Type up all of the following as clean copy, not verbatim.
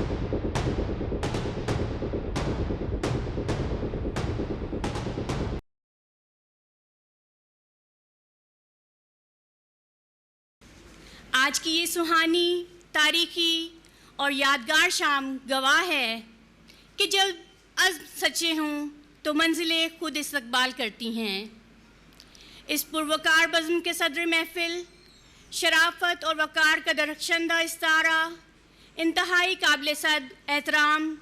आज की ये सुहानी, तारीखी और यादगार शाम गवाह है कि जब अज़्म सच्चे हों तो मंजिलें खुद इस्तकबाल करती हैं। इस पुरवकार बज़्म के सदर महफिल, शराफत और वक़ार का दरख्शंदा इस्तारा, इंतहाई काबिल सद एहतराम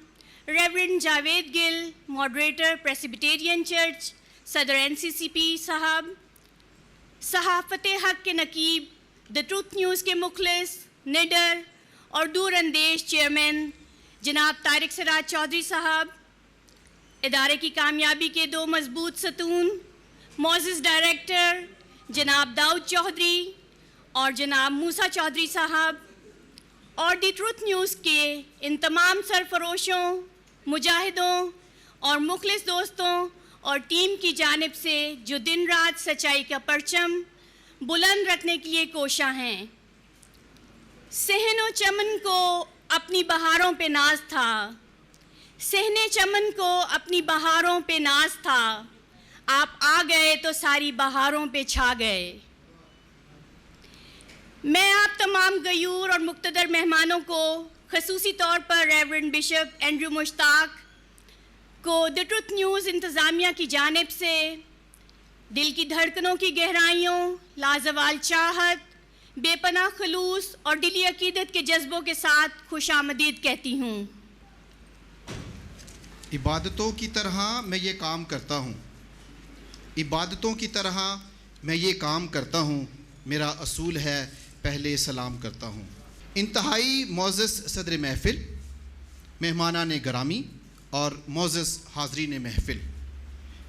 reverend Javed Gill, moderator Presbyterian church, सदर NCCP साहब, सहाफ़त हक़ के नकीब, द ट्रूथ न्यूज़ के मुखलिस, निडर और दूर अंदेश चेयरमैन जनाब तारिक सिराज चौधरी साहब, इदारे की कामयाबी के दो मजबूत सतून, मोअज़्ज़िज़ डायरेक्टर जनाब दाऊद चौधरी और जनाब मूसा चौधरी साहब, और द ट्रूथ न्यूज़ के इन तमाम सरफरोशों, मुजाहिदों और मुखलिस दोस्तों और टीम की जानिब से जो दिन रात सच्चाई का परचम बुलंद रखने के लिए कोशा हैं। सहनो चमन को अपनी बहारों पे नाज था, सहने चमन को अपनी बहारों पे नाज था, आप आ गए तो सारी बहारों पे छा गए। मैं आप तमाम गयूर और मुक्तदर मेहमानों को खसूसी तौर पर रेवरेंड बिशप एंड्रू मुश्ताक को द ट्रूथ न्यूज़ इंतज़ामिया की जानिब से दिल की धड़कनों की गहराइयों, लाजवाल चाहत, बेपनाह खलूस और दिली अकीदत के जज्बों के साथ खुशामदीद कहती हूँ। इबादतों की तरह मैं ये काम करता हूँ, इबादतों की तरह मैं ये काम करता हूँ, मेरा असूल है पहले सलाम करता हूँ। इंतहाई मोअज़्ज़ज़ सदर महफिल, मेहमानान गिरामी और मोअज़्ज़ज़ हाज़रीन महफिल,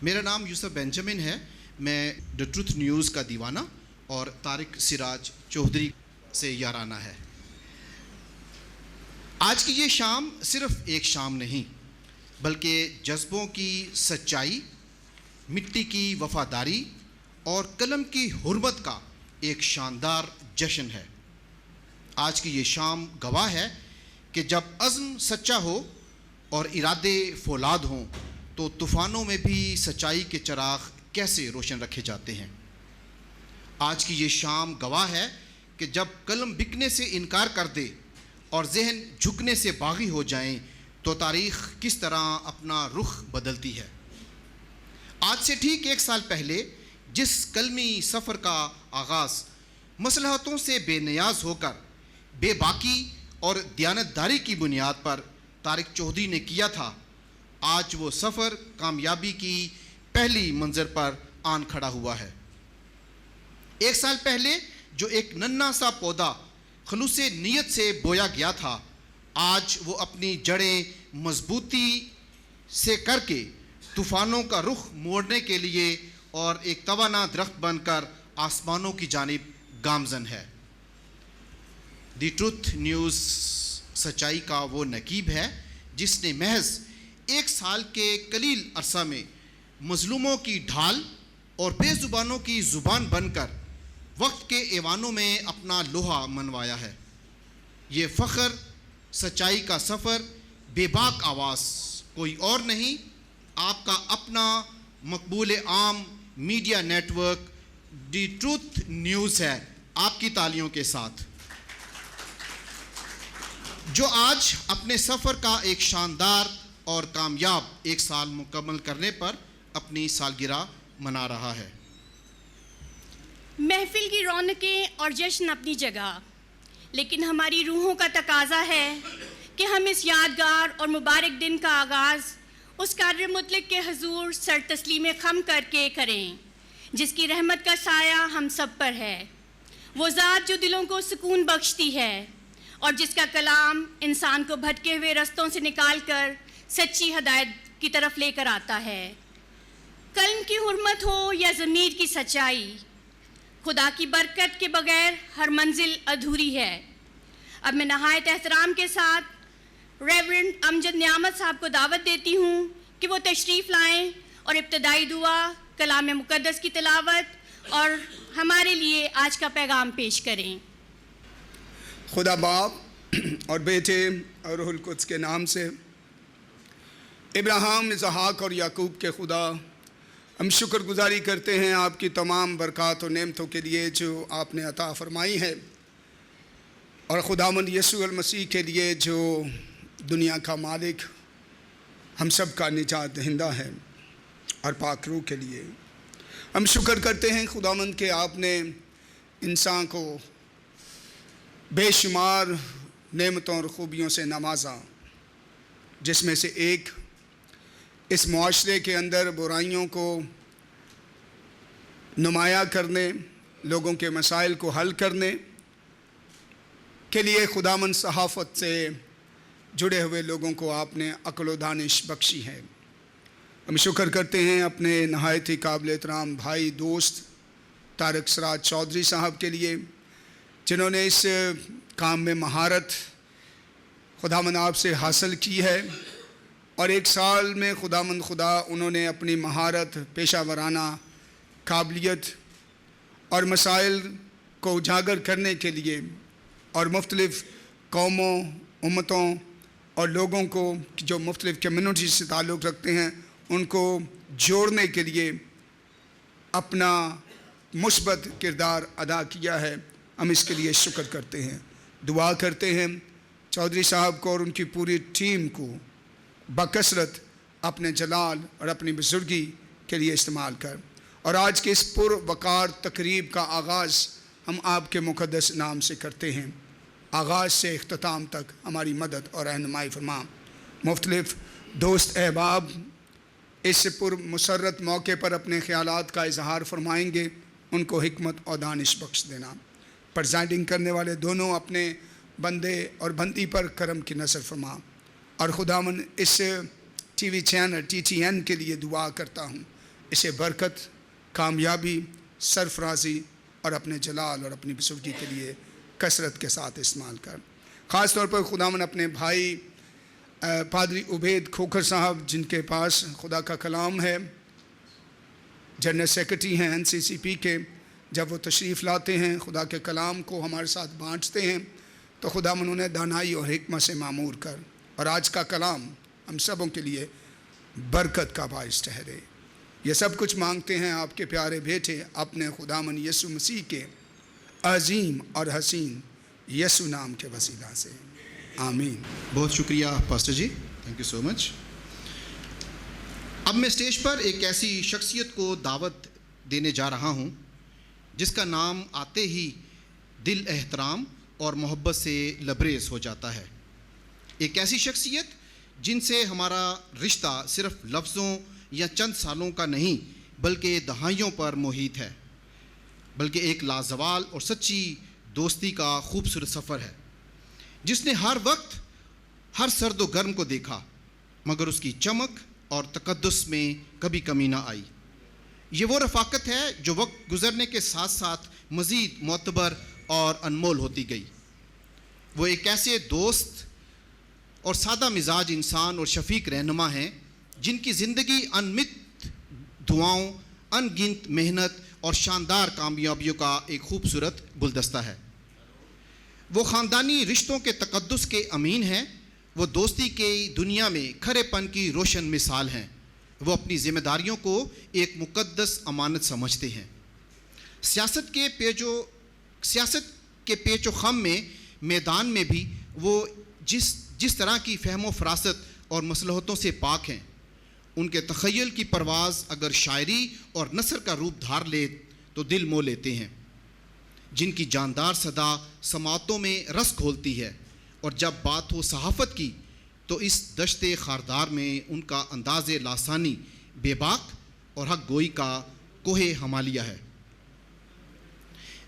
मेरा नाम यूसुफ बेंजामिन है। मैं द ट्रूथ न्यूज़ का दीवाना और तारिक सिराज चौधरी से याराना है। आज की ये शाम सिर्फ़ एक शाम नहीं बल्कि जज्बों की सच्चाई, मिट्टी की वफ़ादारी और कलम की हुर्मत का एक शानदार जश्न है। आज की ये शाम गवाह है कि जब अज़्म सच्चा हो और इरादे फौलाद हों तो तूफ़ानों में भी सच्चाई के चिराग कैसे रोशन रखे जाते हैं। आज की ये शाम गवाह है कि जब कलम बिकने से इनकार कर दे और जहन झुकने से बागी हो जाएं तो तारीख़ किस तरह अपना रुख बदलती है। आज से ठीक एक साल पहले जिस कलमी सफ़र का आगाज़ मसलहतों से बेनियाज होकर बेबाकी और दयानतदारी की बुनियाद पर तारिक चौधरी ने किया था, आज वो सफ़र कामयाबी की पहली मंजिल पर आन खड़ा हुआ है। एक साल पहले जो एक नन्हा सा पौधा खलूसे नीयत से बोया गया था, आज वो अपनी जड़ें मजबूती से करके तूफ़ानों का रुख मोड़ने के लिए और एक तवाना दरख्त बनकर आसमानों की जानिब गामज़न है। द ट्रूथ न्यूज़ सच्चाई का वो नकीब है जिसने महज एक साल के कलील अरसा में मज़लूमों की ढाल और बेज़ुबानों की ज़ुबान बनकर वक्त के ऐवानों में अपना लोहा मनवाया है। ये फ़ख्र, सच्चाई का सफ़र, बेबाक आवाज़ कोई और नहीं, आपका अपना मकबूल आम media network the truth news है। आपकी तालियों के साथ जो आज अपने सफ़र का एक शानदार और कामयाब एक साल मुकम्मल करने पर अपनी सालगिरह मना रहा है। महफिल की रौनकें और जश्न अपनी जगह, लेकिन हमारी रूहों का तकाजा है कि हम इस यादगार और मुबारक दिन का आगाज़ उस क़ादिर मुतलक के हजूर सर तस्लीम खम करके करें जिसकी रहमत का साया हम सब पर है। वो ज़ात जो दिलों को सुकून बख्शती है और जिसका कलाम इंसान को भटके हुए रस्तों से निकाल कर सच्ची हदायत की तरफ लेकर आता है। कल्म की हुर्मत हो या ज़मीर की सच्चाई, खुदा की बरकत के बगैर हर मंजिल अधूरी है। अब मैं नहायत एहतराम के साथ रेवरेंड अमजद नियामत साहब को दावत देती हूँ कि वो तशरीफ़ लाएँ और इब्तदाई दुआ, कलाम मुक़द्दस की तिलावत और हमारे लिए आज का पैगाम पेश करें। खुदा बाप और बेटे और रूहुल कुद्स के नाम से। इब्राहिम, इसहाक और याकूब के खुदा, हम शुक्रगुजारी करते हैं आपकी तमाम बरक़ात और नेमतों के लिए जो आपने अता फ़रमाई है, और खुदावंद यीशु मसीह के लिए जो दुनिया का मालिक हम सब का निजात दहिंदा है, और पाक रूह के लिए हम शुक्र करते हैं खुदावंद के आपने इंसान को बेशुमार नेमतों और ख़ूबियों से नवाजा, जिसमें से एक इस मुआशरे के अंदर बुराइयों को नुमाया करने, लोगों के मसाइल को हल करने के लिए खुदावंद सहाफ़त से जुड़े हुए लोगों को आपने अक्ल व दानिश बख्शी है। हम शुक्र करते हैं अपने नहायत ही काबिल एहतराम भाई दोस्त तारिक सराज चौधरी साहब के लिए, जिन्होंने इस काम में महारत खुदावंद आपसे हासिल की है, और एक साल में खुदावंद खुदा उन्होंने अपनी महारत, पेशा वराना काबिलियत और मसाइल को उजागर करने के लिए और मुख्तलिफ़ कौमों, उम्मतों और लोगों को जो मुख्तलिफ़ कम्यूनिटी से ताल्लुक़ रखते हैं उनको जोड़ने के लिए अपना मुस्बत किरदार अदा किया है। हम इसके लिए शुक्र करते हैं, दुआ करते हैं चौधरी साहब को और उनकी पूरी टीम को बकसरत अपने जलाल और अपनी बुजुर्गी के लिए इस्तेमाल कर, और आज के इस पुरवकार तकरीब का आगाज़ हम आपके मुक़द्दस नाम से करते हैं। आगाज़ से इख्तिताम तक हमारी मदद और रहनुमाई फरमा। मुख्तलिफ़ दोस्त अहबाब इस पुरमसरत मौके पर अपने ख़यालात का इजहार फरमाएँगे, उनको हिकमत और दानिश बख्श देना। प्रेज़ाइडिंग करने वाले दोनों अपने बंदे और बंदी पर करम की नज़र फरमा, और खुदावन इस टीवी चैनल TTN के लिए दुआ करता हूँ, इसे बरकत, कामयाबी, सरफराजी और अपने जलाल और अपनी बुजुर्गी के लिए कसरत के साथ इस्तेमाल कर। ख़ास तौर पर खुदावन अपने भाई पादरी उबैद खोखर साहब, जिनके पास खुदा का कलाम है, जनरल सेक्रेटरी हैं NCCP के, जब वो तशरीफ़ लाते हैं खुदा के कलाम को हमारे साथ बाँटते हैं तो खुदावन उन्हें दानाई और हिकमत से मामूर कर, और आज का कलाम हम सबों के लिए बरकत का बाइस ठहरे। ये सब कुछ मांगते हैं आपके प्यारे बेटे अपने खुदावन यीशु मसीह के अजीम और हसीन यीशु नाम के वसीला से, आमीन। बहुत शुक्रिया pastor ji, thank you so much. अब मैं स्टेज पर एक ऐसी शख्सियत को दावत देने जा रहा हूँ जिसका नाम आते ही दिल एहतराम और मोहब्बत से लबरेज हो जाता है। एक ऐसी शख्सियत जिनसे हमारा रिश्ता सिर्फ लफ्ज़ों या चंद सालों का नहीं बल्कि दहाइयों पर मोहित है, बल्कि एक लाजवाल और सच्ची दोस्ती का खूबसूरत सफ़र है, जिसने हर वक्त हर सर्द व गर्म को देखा मगर उसकी चमक और तकद्दुस में कभी कमी ना आई। ये वो रफ़ाकत है जो वक्त गुज़रने के साथ साथ मज़ीद मोतबर और अनमोल होती गई। वो एक ऐसे दोस्त और सादा मिजाज इंसान और शफीक रहनुमा हैं जिनकी ज़िंदगी अनमित दुआओं, अनगिनत मेहनत और शानदार कामयाबियों का एक खूबसूरत गुलदस्ता है। वो ख़ानदानी रिश्तों के तकद्दुस के अमीन हैं। वो दोस्ती के दुनिया में खरेपन की रोशन मिसाल हैं। वो अपनी ज़िम्मेदारियों को एक मुक़द्दस अमानत समझते हैं। सियासत के पेचो ख़म में मैदान में भी वो जिस तरह की फ़हमो फ़रासत और मसलहतों से पाक हैं, उनके तख़य्युल की परवाज़ अगर शायरी और नसर का रूप धार ले तो दिल मोह लेते हैं। जिनकी जानदार सदा समातों में रस घोलती है, और जब बात हो सहाफ़त की तो इस दश्ते खारदार में उनका अंदाज़े लासानी बेबाक और हक गोई का कोहे हमालिया है।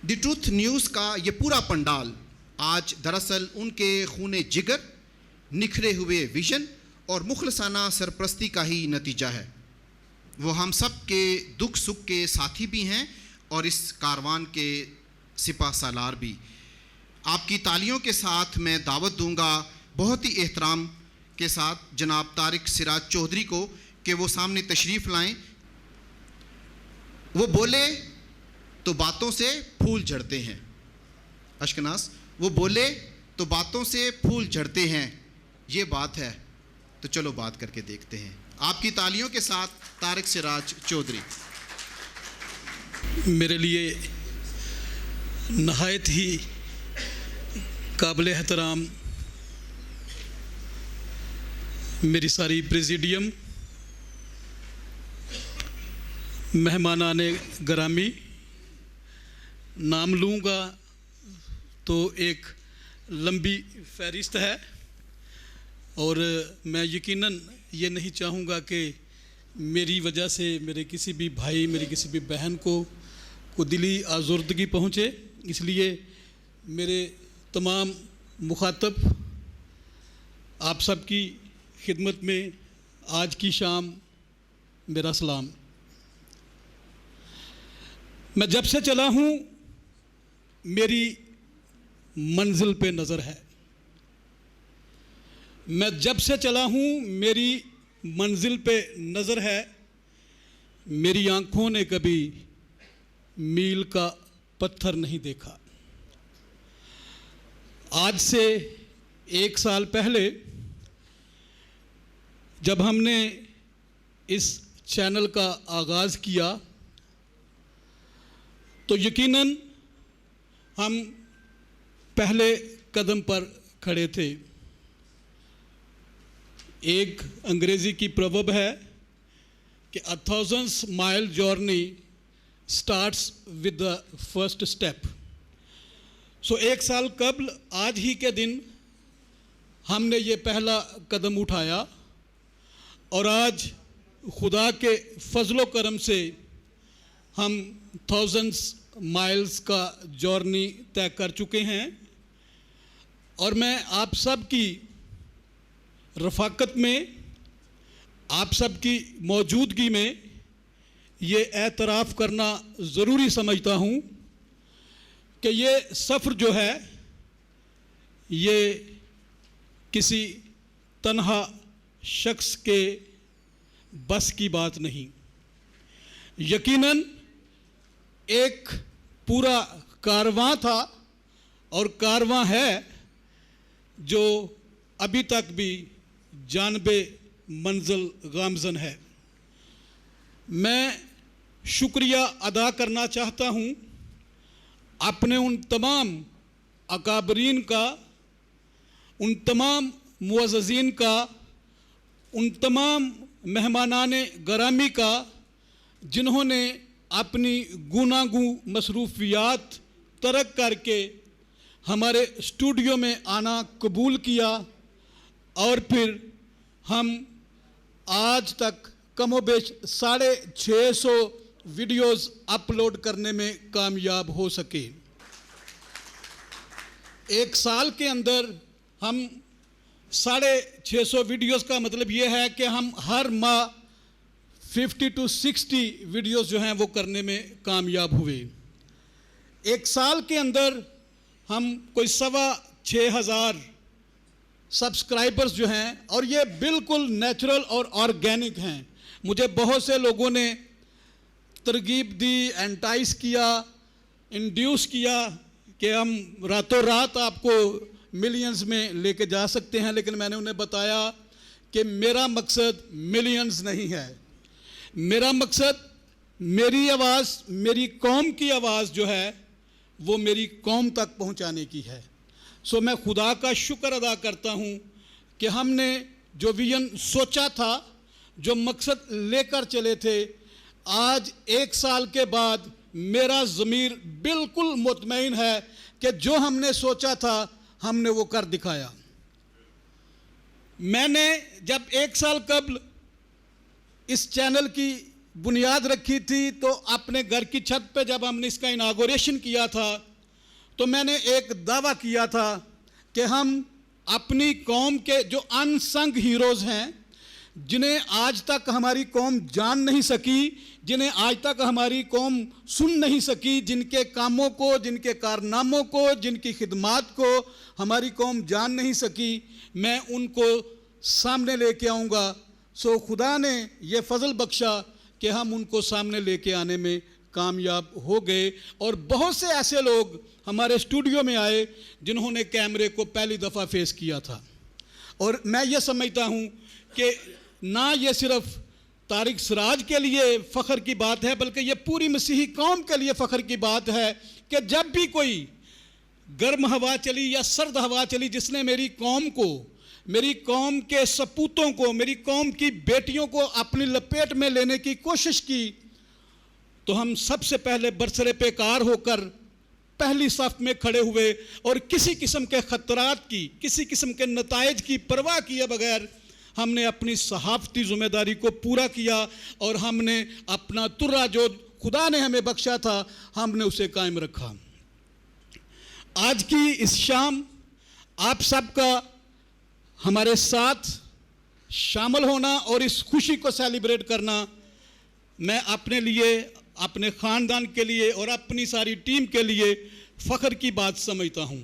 द ट्रूथ न्यूज़ का ये पूरा पंडाल आज दरअसल उनके खूने जिगर, निखरे हुए विजन और मुखलसाना सरपरस्ती का ही नतीजा है। वो हम सब के दुख सुख के साथी भी हैं और इस कारवान के सिपा सालार भी। आपकी तालियों के साथ मैं दावत दूंगा बहुत ही एहतराम के साथ जनाब तारिक सिराज चौधरी को कि वो सामने तशरीफ़ लाएं। वो बोले तो बातों से फूल झड़ते हैं। अश्कनास, वो बोले तो बातों से फूल झड़ते हैं, ये बात है, तो चलो बात करके देखते हैं। आपकी तालियों के साथ तारिक सिराज चौधरी। मेरे लिए नहायत ही काबिल एहतराम मेरी सारी प्रेसिडियम, मेहमानाने ग्रामी, नाम लूँगा तो एक लंबी फहरिस्त है और मैं यकीनन ये नहीं चाहूँगा कि मेरी वजह से मेरे किसी भी भाई, मेरी किसी भी बहन को दिली आज़ुर्दगी पहुँचे। इसलिए मेरे तमाम मुखातब आप सबकी खिदमत में आज की शाम मेरा सलाम। मैं जब से चला हूँ मेरी मंजिल पे नज़र है, मैं जब से चला हूँ मेरी मंजिल पे नज़र है। मेरी आँखों ने कभी मील का पत्थर नहीं देखा। आज से 1 साल पहले जब हमने इस चैनल का आगाज़ किया तो यकीनन हम पहले कदम पर खड़े थे। एक अंग्रेज़ी की प्रवर्ब है कि 1000 mile journey starts with the first step. So 1 साल कबल आज ही के दिन हमने ये पहला कदम उठाया और आज खुदा के फजलो करम से हम 1000 माइल्स का जर्नी तय कर चुके हैं। और मैं आप सब की रफ़ाकत में, आप सब की मौजूदगी में ये एतराफ़ करना ज़रूरी समझता हूँ कि ये सफ़र जो है ये किसी तन्हा शख्स के बस की बात नहीं। यकीनन एक पूरा कारवां था और कारवां है जो अभी तक भी जानबे मंजिल गामज़न है। मैं शुक्रिया अदा करना चाहता हूँ अपने उन तमाम अकाबरीन का, उन तमाम मुअज़्ज़ज़ीन का, उन तमाम मेहमानाने गरामी का जिन्होंने अपनी गुनागू मसरूफ़ियात तरक करके हमारे स्टूडियो में आना कबूल किया और फिर हम आज तक कमोबेश 650 वीडियोज़ अपलोड करने में कामयाब हो सके। 1 साल के अंदर हम 650 वीडियोज़ का मतलब ये है कि हम हर माह 50 to 60 वीडियोज़ जो हैं वो करने में कामयाब हुए। 1 साल के अंदर हम कोई 6,500 सब्सक्राइबर्स जो हैं, और ये बिल्कुल नेचुरल और ऑर्गेनिक हैं। मुझे बहुत से लोगों ने तरगीब दी, एंटाइस किया, इंड्यूस किया कि हम रातों रात आपको मिलियंस में लेके जा सकते हैं, लेकिन मैंने उन्हें बताया कि मेरा मकसद मिलियंस नहीं है। मेरा मकसद मेरी आवाज़, मेरी कौम की आवाज़ जो है वो मेरी कौम तक पहुंचाने की है। सो मैं खुदा का शुक्र अदा करता हूं कि हमने जो विजन सोचा था, जो मकसद लेकर चले थे, आज 1 साल के बाद मेरा ज़मीर बिल्कुल मुतमईन है कि जो हमने सोचा था हमने वो कर दिखाया। मैंने जब 1 साल कबल इस चैनल की बुनियाद रखी थी तो अपने घर की छत पे जब हमने इसका इनागोरेशन किया था तो मैंने एक दावा किया था कि हम अपनी कौम के जो अनसंग हीरोज़ हैं, जिन्हें आज तक हमारी कौम जान नहीं सकी, जिन्हें आज तक हमारी कौम सुन नहीं सकी, जिनके कामों को, जिनके कारनामों को, जिनकी खिदमात को हमारी कौम जान नहीं सकी, मैं उनको सामने लेके आऊँगा। सो खुदा ने ये फजल बख्शा कि हम उनको सामने लेके आने में कामयाब हो गए और बहुत से ऐसे लोग हमारे स्टूडियो में आए जिन्होंने कैमरे को पहली दफ़ा फेस किया था। और मैं ये समझता हूँ कि ना ये सिर्फ तारिक सिराज के लिए फ़ख्र की बात है, बल्कि ये पूरी मसीही कौम के लिए फ़ख्र की बात है कि जब भी कोई गर्म हवा चली या सर्द हवा चली जिसने मेरी कौम को, मेरी कौम के सपूतों को, मेरी कौम की बेटियों को अपनी लपेट में लेने की कोशिश की, तो हम सबसे पहले बरसरे पेकार होकर पहली सफ में खड़े हुए और किसी किस्म के खतरात की, किसी किस्म के नताइज की परवाह किए बगैर हमने अपनी सहाफ़ती ज़िम्मेदारी को पूरा किया और हमने अपना तुर्रा जो खुदा ने हमें बख्शा था हमने उसे कायम रखा। आज की इस शाम आप सबका हमारे साथ शामिल होना और इस खुशी को सेलिब्रेट करना मैं अपने लिए, अपने ख़ानदान के लिए और अपनी सारी टीम के लिए फ़ख्र की बात समझता हूँ।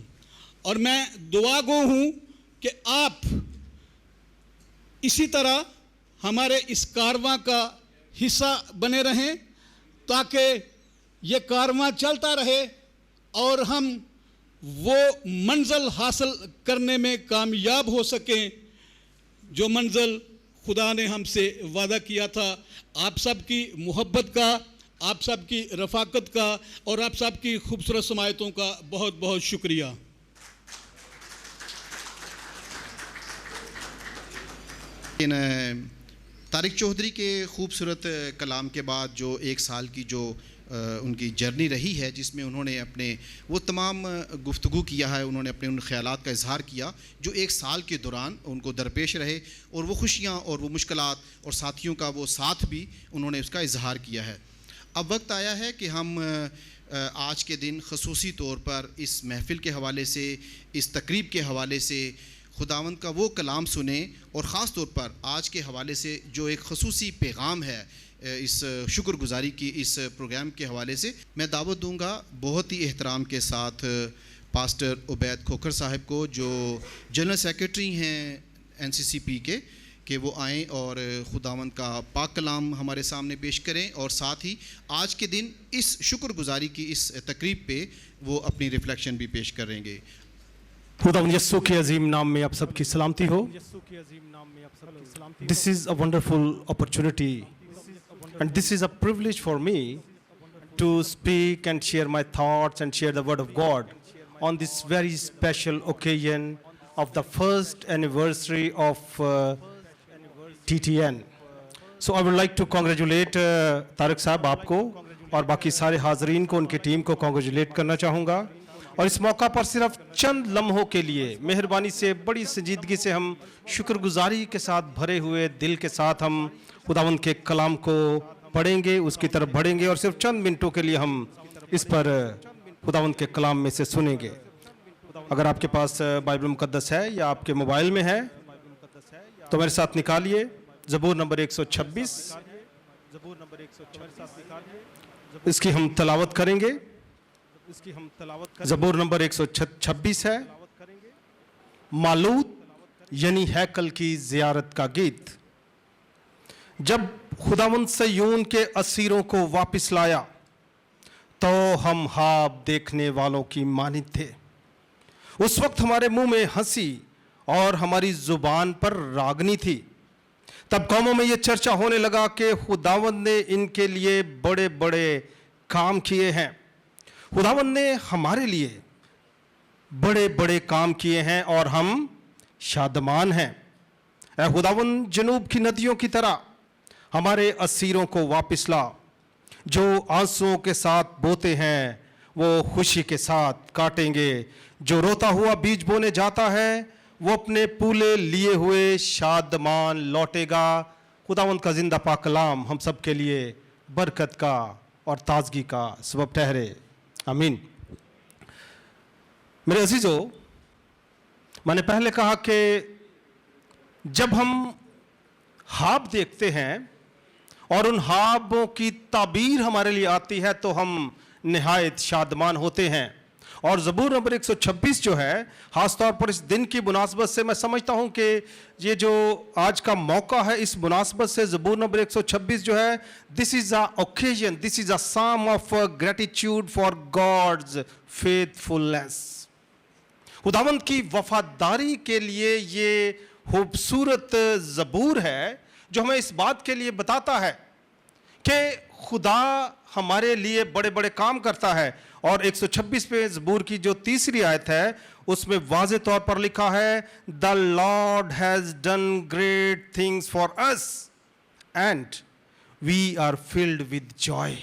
और मैं दुआगो हूँ कि आप इसी तरह हमारे इस कारवां का हिस्सा बने रहें ताकि ये कारवां चलता रहे और हम वो मंजिल हासिल करने में कामयाब हो सकें जो मंजिल खुदा ने हमसे वादा किया था। आप सब की मोहब्बत का, आप सब की रफ़ाकत का और आप सब की खूबसूरत समायतों का बहुत बहुत शुक्रिया। तारिक चौधरी के खूबसूरत कलाम के बाद जो एक साल की जो उनकी जर्नी रही है जिसमें उन्होंने अपने वो तमाम गुफ्तगू किया है, उन्होंने अपने उन ख़यालात का इजहार किया जो एक साल के दौरान उनको दरपेश रहे और वो खुशियाँ और वो मुश्किलात और साथियों का वो साथ भी उन्होंने उसका इजहार किया है। अब वक्त आया है कि हम आज के दिन ख़ुसूसी तौर पर इस महफ़िल के हवाले से, इस तकरीब के हवाले से खुदावंद का वो कलाम सुने और ख़ास तौर पर आज के हवाले से जो एक ख़ुसूसी पैगाम है इस शुक्रगुजारी की इस प्रोग्राम के हवाले से। मैं दावत दूंगा बहुत ही एहतराम के साथ पास्टर उबैद खोखर साहब को जो जनरल सेक्रेटरी हैं NCCP के, कि वो आएँ और खुदावंद का पाक कलाम हमारे सामने पेश करें और साथ ही आज के दिन इस शुक्रगुजारी की इस तकरीब पे वो अपनी रिफ्लेक्शन भी पेश करेंगे। खुदावंद यस्सु के अजीम नाम में आप सबकी सलामती हो। This is a wonderful opportunity and this is a privilege for me to speak and share my thoughts and share the word of God on this very special occasion of the first anniversary of TTN. So I would like to congratulate Tariq साहब आपको और बाकी सारे हाजरीन को, उनकी team को congratulate करना चाहूँगा। और इस मौका पर सिर्फ चंद लम्हों के लिए मेहरबानी से, बड़ी संजीदगी से हम शुक्रगुजारी के साथ भरे हुए दिल के साथ हम खुदावंद के कलाम को पढ़ेंगे, उसकी तरफ बढ़ेंगे और सिर्फ चंद मिनटों के लिए हम इस पर खुदावंद के कलाम में से सुनेंगे। अगर आपके पास बाइबल मुकद्दस है या आपके मोबाइल में है तो मेरे साथ निकालिए ज़बूर नंबर 126। इसकी हम तलावत करेंगे। ज़बूर नंबर 126 है, मालूद यानी हैकल की ज़ियारत का गीत। जब खुदावंद सयून के असीरों को वापस लाया तो हम ख्वाब देखने वालों की मानित थे। उस वक्त हमारे मुंह में हंसी और हमारी जुबान पर रागनी थी। तब कौमों में यह चर्चा होने लगा कि खुदावंद ने इनके लिए बड़े बड़े काम किए हैं। खुदावंद ने हमारे लिए बड़े बड़े काम किए हैं और हम शादमान हैं। ऐ खुदावंद, जनूब की नदियों की तरह हमारे असीरों को वापस ला। जो आंसुओं के साथ बोते हैं वो खुशी के साथ काटेंगे। जो रोता हुआ बीज बोने जाता है वो अपने पूले लिए हुए शादमान लौटेगा। खुदावंद का जिंदा पाक कलाम हम सब के लिए बरकत का और ताजगी का सबब ठहरे। आमीन। मेरे अजीजों, मैंने पहले कहा कि जब हम ख्वाब देखते हैं और उन ख्वाबों की ताबीर हमारे लिए आती है तो हम निहायत शादमान होते हैं। और ज़बूर नंबर 126 जो है, ख़ास तौर पर इस दिन की मुनासबत से मैं समझता हूँ कि ये जो आज का मौका है, इस मुनासबत से ज़बूर नंबर 126 जो है, this is a occasion, this is a psalm of gratitude for God's faithfulness. खुदावंद की वफादारी के लिए ये खूबसूरत ज़बूर है जो हमें इस बात के लिए बताता है कि खुदा हमारे लिए बड़े बड़े काम करता है। और 126 पे ज़बूर की जो तीसरी आयत है उसमें वाज़े तौर पर लिखा है, the Lord has done great things for us and we are filled with joy.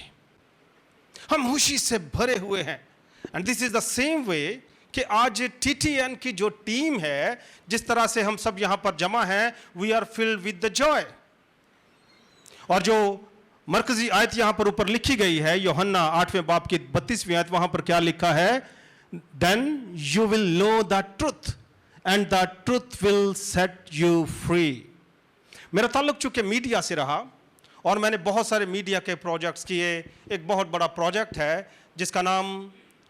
हम खुशी से भरे हुए हैं। And this is the same way कि आज TTN की जो टीम है, जिस तरह से हम सब यहां पर जमा हैं, we are filled with the joy. और जो मरकजी आयत यहां पर ऊपर लिखी गई है, यूहन्ना 8वें बाब की 32वीं आयत, वहां पर क्या लिखा है? Then you will know the truth and the truth will set you free. मेरा ताल्लुक चूंकि मीडिया से रहा और मैंने बहुत सारे मीडिया के प्रोजेक्ट्स किए। एक बहुत बड़ा प्रोजेक्ट है जिसका नाम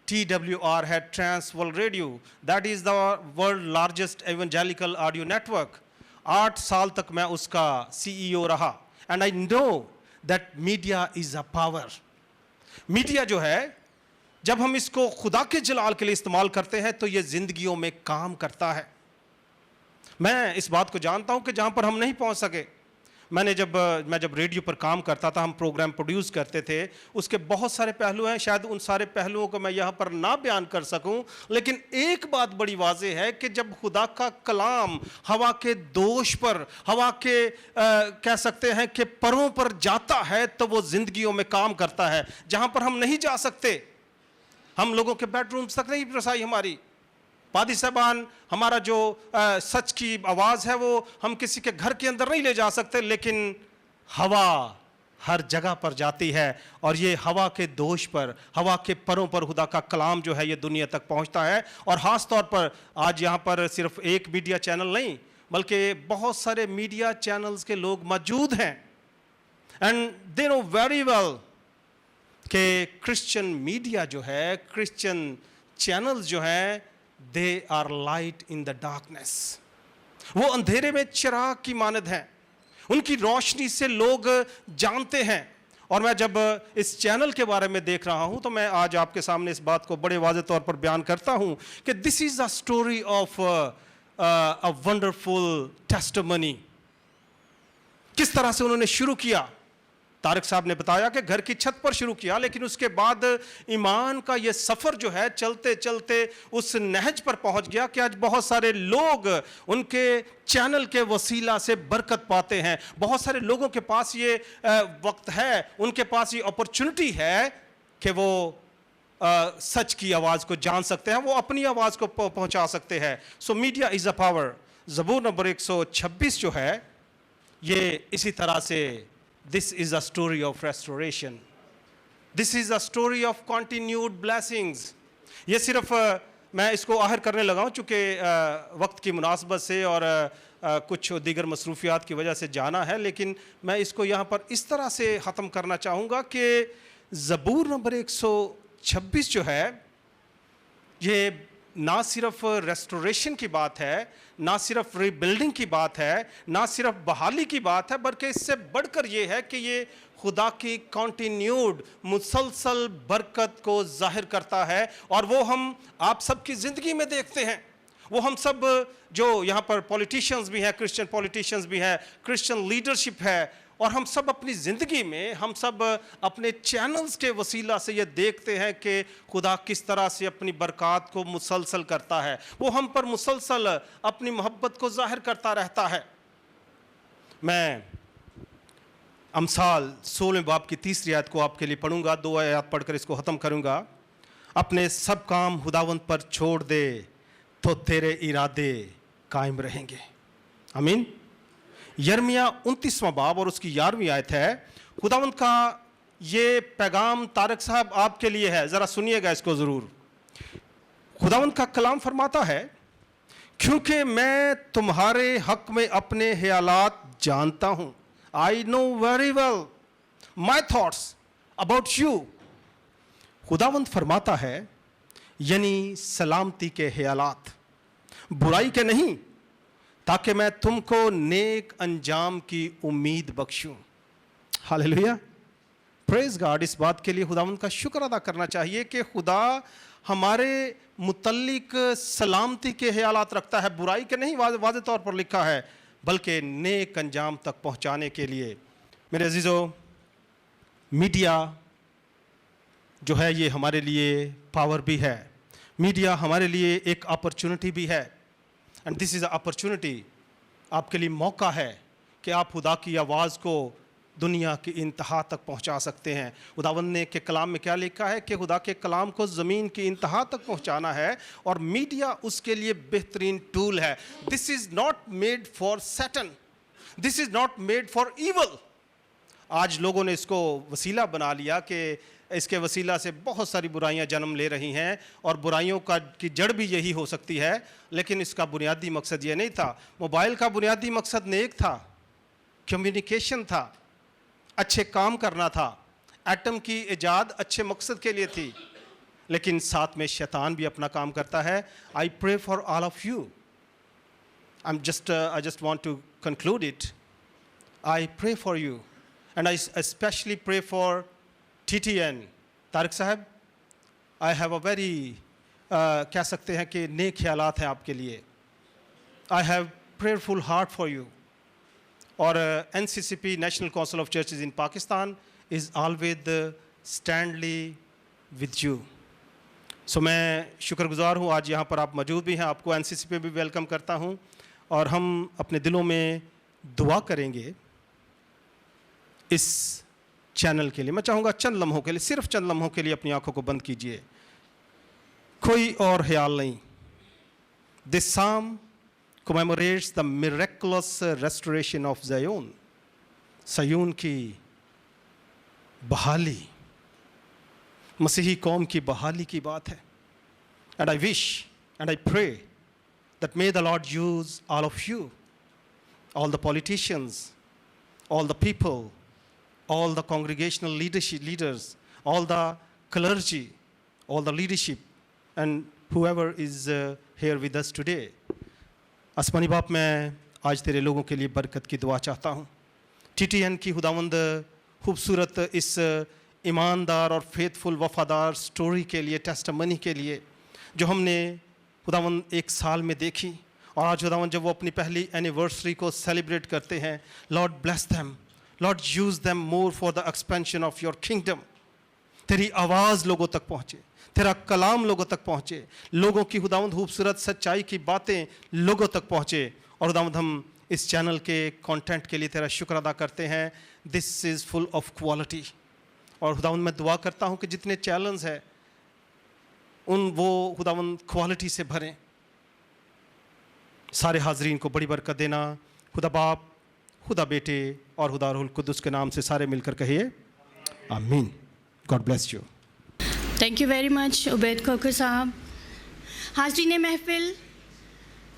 TWR है, trans world radio, that is the world largest evangelical audio network. 8 साल तक मैं उसका CEO रहा। And I know that media is a power. Media जो है, जब हम इसको खुदा के जलाल के लिए इस्तेमाल करते हैं तो ये जिंदगियों में काम करता है। मैं इस बात को जानता हूं कि जहां पर हम नहीं पहुंच सके, मैं जब रेडियो पर काम करता था, हम प्रोग्राम प्रोड्यूस करते थे, उसके बहुत सारे पहलू हैं। शायद उन सारे पहलुओं को मैं यहाँ पर ना बयान कर सकूं, लेकिन एक बात बड़ी वाज़ेह है कि जब खुदा का कलाम हवा के दोष पर, हवा के कह सकते हैं कि परों पर जाता है तो वो जिंदगियों में काम करता है। जहाँ पर हम नहीं जा सकते, हम लोगों के बेडरूम्स तक नहीं रसाई हमारी। पादी साहबान, हमारा जो सच की आवाज़ है वो हम किसी के घर के अंदर नहीं ले जा सकते, लेकिन हवा हर जगह पर जाती है। और ये हवा के दोष पर, हवा के परों पर खुदा का कलाम जो है ये दुनिया तक पहुंचता है। और ख़ास तौर पर आज यहाँ पर सिर्फ एक मीडिया चैनल नहीं, बल्कि बहुत सारे मीडिया चैनल्स के लोग मौजूद हैं। And they know very well कि क्रिश्चियन मीडिया जो है, क्रिश्चियन चैनल्स जो हैं, they are light in the darkness. वो अंधेरे में चिराग की मानद हैं, उनकी रोशनी से लोग जानते हैं। और मैं जब इस चैनल के बारे में देख रहा हूं तो मैं आज आपके सामने इस बात को बड़े वाज़े तौर पर बयान करता हूं कि this is a story of a wonderful testimony. किस तरह से उन्होंने शुरू किया। तारिक साहब ने बताया कि घर की छत पर शुरू किया, लेकिन उसके बाद ईमान का ये सफ़र जो है चलते चलते उस नहज पर पहुंच गया कि आज बहुत सारे लोग उनके चैनल के वसीला से बरकत पाते हैं। बहुत सारे लोगों के पास ये वक्त है, उनके पास ये अपॉर्चुनिटी है कि वो सच की आवाज़ को जान सकते हैं, वो अपनी आवाज़ को पहुंचा सकते हैं। So media is a power. ज़बूर नंबर 126 जो है ये इसी तरह से, This is a story of restoration. This is a story of continued blessings. ये सिर्फ मैं इसको आहर करने लगा हूँ चूँकि वक्त की मुनासबत से और कुछ दीगर मसरूफियात की वजह से जाना है, लेकिन मैं इसको यहाँ पर इस तरह से ख़त्म करना चाहूँगा कि ज़बूर नंबर 126 जो है ये ना सिर्फ रेस्टोरेशन की बात है, ना सिर्फ रीबिल्डिंग की बात है, ना सिर्फ बहाली की बात है, बल्कि इससे बढ़कर ये है कि ये खुदा की कॉन्टिन्यूड मुसलसल बरकत को जाहिर करता है। और वो हम आप सबकी ज़िंदगी में देखते हैं। वो हम सब जो यहाँ पर पॉलिटिशियंस भी हैं, क्रिश्चियन पॉलिटिशियंस भी हैं, क्रिश्चियन लीडरशिप है, और हम सब अपनी ज़िंदगी में, हम सब अपने चैनल्स के वसीला से ये देखते हैं कि खुदा किस तरह से अपनी बरक़ात को मुसलसल करता है। वो हम पर मुसलसल अपनी मोहब्बत को ज़ाहिर करता रहता है। मैं अमसाल 16वें बाब की 3री आयत को आपके लिए पढ़ूंगा, 2 आयत पढ़कर इसको ख़त्म करूंगा। अपने सब काम खुदावंद पर छोड़ दे तो तेरे इरादे कायम रहेंगे। आमीन। यर्मिया 29वां बाब और उसकी 11वीं आयत है। खुदावंद का ये पैगाम तारिक साहब आपके लिए है, ज़रा सुनिएगा इसको ज़रूर। खुदावंद का कलाम फरमाता है, क्योंकि मैं तुम्हारे हक में अपने ख्यालात जानता हूँ। I know very well my thoughts about you. खुदावंद फरमाता है, यानी सलामती के ख्यालात, बुराई के नहीं, ताकि मैं तुमको नेक अंजाम की उम्मीद बख्शूं। Hallelujah, praise God. इस बात के लिए खुदावंद का शुक्र अदा करना चाहिए कि खुदा हमारे मुतल्लिक सलामती के ख्यालात रखता है, बुराई के नहीं, वाज़े तौर पर लिखा है, बल्कि नेक अंजाम तक पहुंचाने के लिए। मेरे अजीज़ों, मीडिया जो है ये हमारे लिए पावर भी है, मीडिया हमारे लिए एक अपॉर्चुनिटी भी है। And this is a opportunity, आपके लिए मौका है कि आप खुदा की आवाज़ को दुनिया की इंतहा तक पहुंचा सकते हैं। खुदावंद ने के कलाम में क्या लिखा है कि खुदा के कलाम को ज़मीन की इंतहा तक पहुंचाना है, और मीडिया उसके लिए बेहतरीन टूल है। This is not made for Satan, this is not made for evil. आज लोगों ने इसको वसीला बना लिया कि इसके वसीला से बहुत सारी बुराइयां जन्म ले रही हैं, और बुराइयों की जड़ भी यही हो सकती है, लेकिन इसका बुनियादी मकसद ये नहीं था। मोबाइल का बुनियादी मकसद नेक था, कम्युनिकेशन था, अच्छे काम करना था। एटम की इजाद अच्छे मकसद के लिए थी, लेकिन साथ में शैतान भी अपना काम करता है। I pray for all of you, I just want to conclude it. I pray for you and I specially pray for TTN Tariq साहब। आई हैव अ वेरी कह सकते हैं कि नेक ख्यालात हैं आपके लिए। I have prayerful heart for you. और NCCP national council of churches in Pakistan is always standing with you. So मैं शुक्रगुजार हूँ आज यहाँ पर आप मौजूद भी हैं, आपको NCCP भी वेलकम करता हूँ, और हम अपने दिलों में दुआ करेंगे इस चैनल के लिए। मैं चाहूँगा चंद लम्हों के लिए, सिर्फ चंद लम्हों के लिए अपनी आंखों को बंद कीजिए, कोई और ख्याल नहीं। दिस साम commemorates the miraculous restoration of Zion, सयून की बहाली, मसीही कौम की बहाली की बात है। And I wish and I pray that may the Lord use all of you, all the politicians, all the people, all the congregational leaders, all the clergy, all the leadership, and whoever is here with us today. आसमानी बाप, मैं आज तेरे लोगों के लिए बरकत की दुआ चाहता हूँ। TTN की खुदावंद खूबसूरत इस ईमानदार और फेथफुल वफ़ादार स्टोरी के लिए, टेस्टमनी के लिए, जो हमने खुदावंद एक साल में देखी, और आज खुदावंद जब वो अपनी पहली एनिवर्सरी को सेलिब्रेट करते हैं, Lord bless them, Lord use them more for the expansion of your kingdom. तेरी आवाज़ लोगों तक पहुँचे, तेरा कलाम लोगों तक पहुँचे, लोगों की खुदावंद खूबसूरत सच्चाई की बातें लोगों तक पहुँचे। और खुदावंद हम इस चैनल के कंटेंट के लिए तेरा शुक्र अदा करते हैं। This is full of quality. और खुदावंद मैं दुआ करता हूँ कि जितने चैनल्स हैं उन वो खुदावंद क्वालिटी से भरें। सारे हाजरीन को बड़ी बरकत देना। खुदा बाप, खुदा बेटे और खुदा रूहुल कुद्दुस के नाम से सारे मिलकर कहिए आमीन। God bless you. Thank you very much Ubaid Khokhar साहब। हाज़रीन महफ़िल,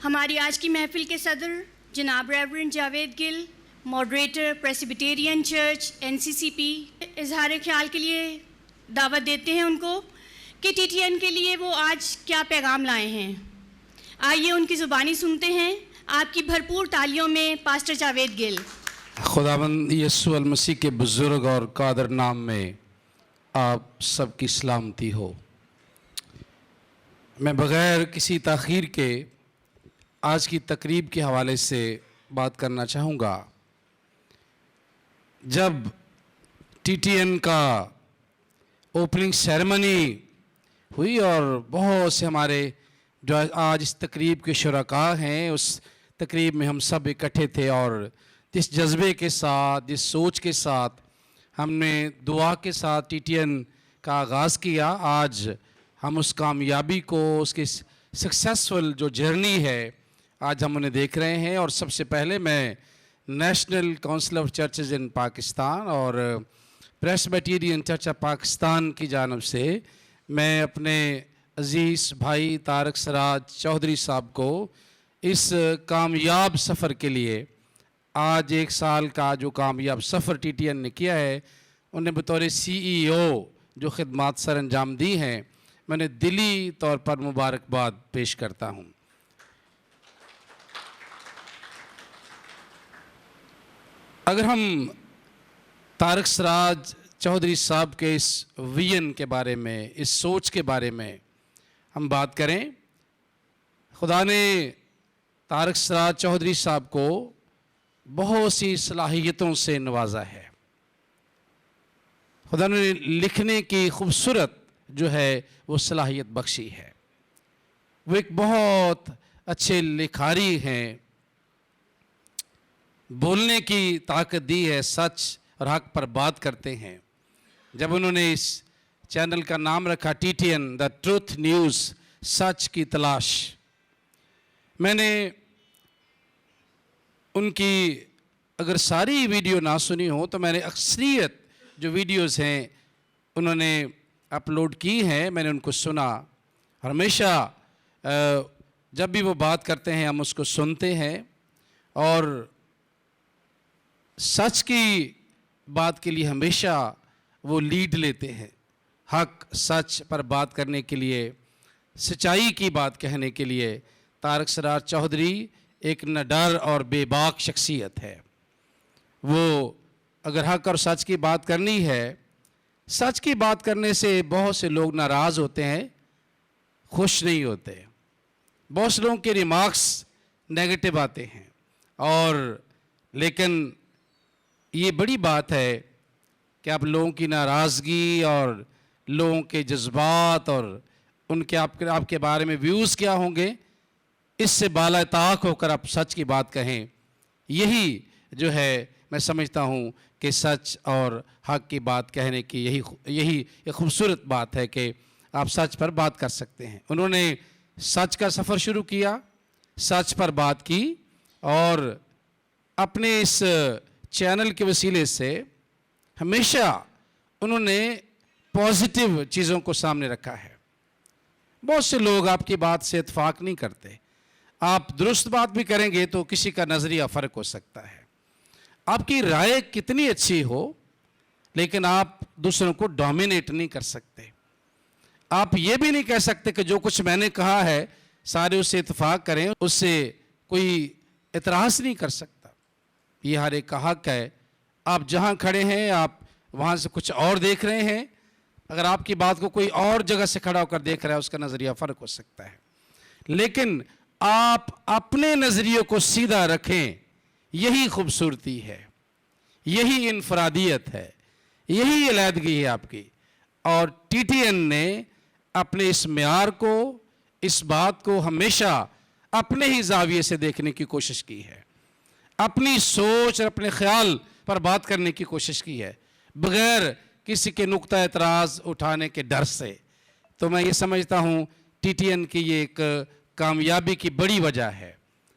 हमारी आज की महफ़िल के सदर जनाब reverend Javed Gill, moderator Presbyterian church NCCP, इजहार ख्याल के लिए दावत देते हैं उनको कि TTN के लिए वो आज क्या पैगाम लाए हैं। आइए उनकी ज़ुबानी सुनते हैं। आपकी भरपूर तालियों में पास्टर जावेद गिल। खुदावंद यीशु अल मसीह के बुज़ुर्ग और कादर नाम में आप सबकी सलामती हो। मैं बग़ैर किसी ताख़ीर के आज की तकरीब के हवाले से बात करना चाहूँगा। जब TTN का ओपनिंग सेरेमनी हुई और बहुत से हमारे जो आज इस तकरीब के शुरका हैं, उस तकरीब में हम सब इकट्ठे थे, और जिस जज्बे के साथ, जिस सोच के साथ हमने दुआ के साथ TTN का आगाज़ किया, आज हम उस कामयाबी को, उसकी सक्सेसफुल जो जर्नी है, आज हम उन्हें देख रहे हैं। और सबसे पहले मैं national council of churches in Pakistan और प्रेस्बिटेरियन चर्च ऑफ पाकिस्तान की जानब से मैं अपने अज़ीज़ भाई तारक सराज चौधरी साहब को इस कामयाब सफ़र के लिए, आज एक साल का जो कामयाब सफ़र TTN ने किया है, उन्हें बतौर CEO जो खिदमात सर अंजाम दी हैं, मैं उन्हें दिली तौर पर मुबारकबाद पेश करता हूँ। अगर हम तारक सराज चौधरी साहब के इस विजन के बारे में, इस सोच के बारे में हम बात करें, खुदा ने तारक सराज चौधरी साहब को बहुत सी सलाहियतों से नवाजा है। खुदा ने लिखने की खूबसूरत जो है वो सलाहियत बख्शी है। वो एक बहुत अच्छे लिखारी हैं, बोलने की ताकत दी है, सच और हक पर बात करते हैं। जब उन्होंने इस चैनल का नाम रखा TTN द ट्रूथ न्यूज़, सच की तलाश, मैंने उनकी अगर सारी वीडियो ना सुनी हो तो मैंने अक्सरियत जो वीडियोस हैं उन्होंने अपलोड की हैं, मैंने उनको सुना। हमेशा जब भी वो बात करते हैं हम उसको सुनते हैं और सच की बात के लिए हमेशा वो लीड लेते हैं। हक सच पर बात करने के लिए, सच्चाई की बात कहने के लिए तारक सराज चौधरी एक निडर और बेबाक शख्सियत है। वो अगर हक और सच की बात करनी है, सच की बात करने से बहुत से लोग नाराज़ होते हैं, खुश नहीं होते। बहुत से लोगों के रिमार्क्स नेगेटिव आते हैं, और लेकिन ये बड़ी बात है कि आप लोगों की नाराज़गी और लोगों के जज्बात और उनके आपके बारे में व्यूज़ क्या होंगे, इससे बालाताक होकर आप सच की बात कहें। यही जो है मैं समझता हूँ कि सच और हक की बात कहने की यही एक खूबसूरत बात है कि आप सच पर बात कर सकते हैं। उन्होंने सच का सफ़र शुरू किया, सच पर बात की, और अपने इस चैनल के वसीले से हमेशा उन्होंने पॉजिटिव चीज़ों को सामने रखा है। बहुत से लोग आपकी बात से इत्फाक नहीं करते। आप दुरुस्त बात भी करेंगे तो किसी का नज़रिया फ़र्क हो सकता है। आपकी राय कितनी अच्छी हो, लेकिन आप दूसरों को डोमिनेट नहीं कर सकते। आप ये भी नहीं कह सकते कि जो कुछ मैंने कहा है सारे उससे इत्फाक करें, उससे कोई एतराज़ नहीं कर सकता। ये हर एक का हक है। आप जहाँ खड़े हैं आप वहाँ से कुछ और देख रहे हैं, अगर आपकी बात को कोई और जगह से खड़ा होकर देख रहा है उसका नज़रिया फ़र्क हो सकता है। लेकिन आप अपने नज़रिए को सीधा रखें, यही खूबसूरती है, यही इनफरादियत है, यही अलहदगी है आपकी। और TTN ने अपने इस म्यार को, इस बात को हमेशा अपने ही जाविये से देखने की कोशिश की है, अपनी सोच और अपने ख्याल पर बात करने की कोशिश की है, बग़ैर किसी के नुक्ता एतराज़ उठाने के डर से। तो मैं ये समझता हूँ TTN की ये एक कामयाबी की बड़ी वजह है।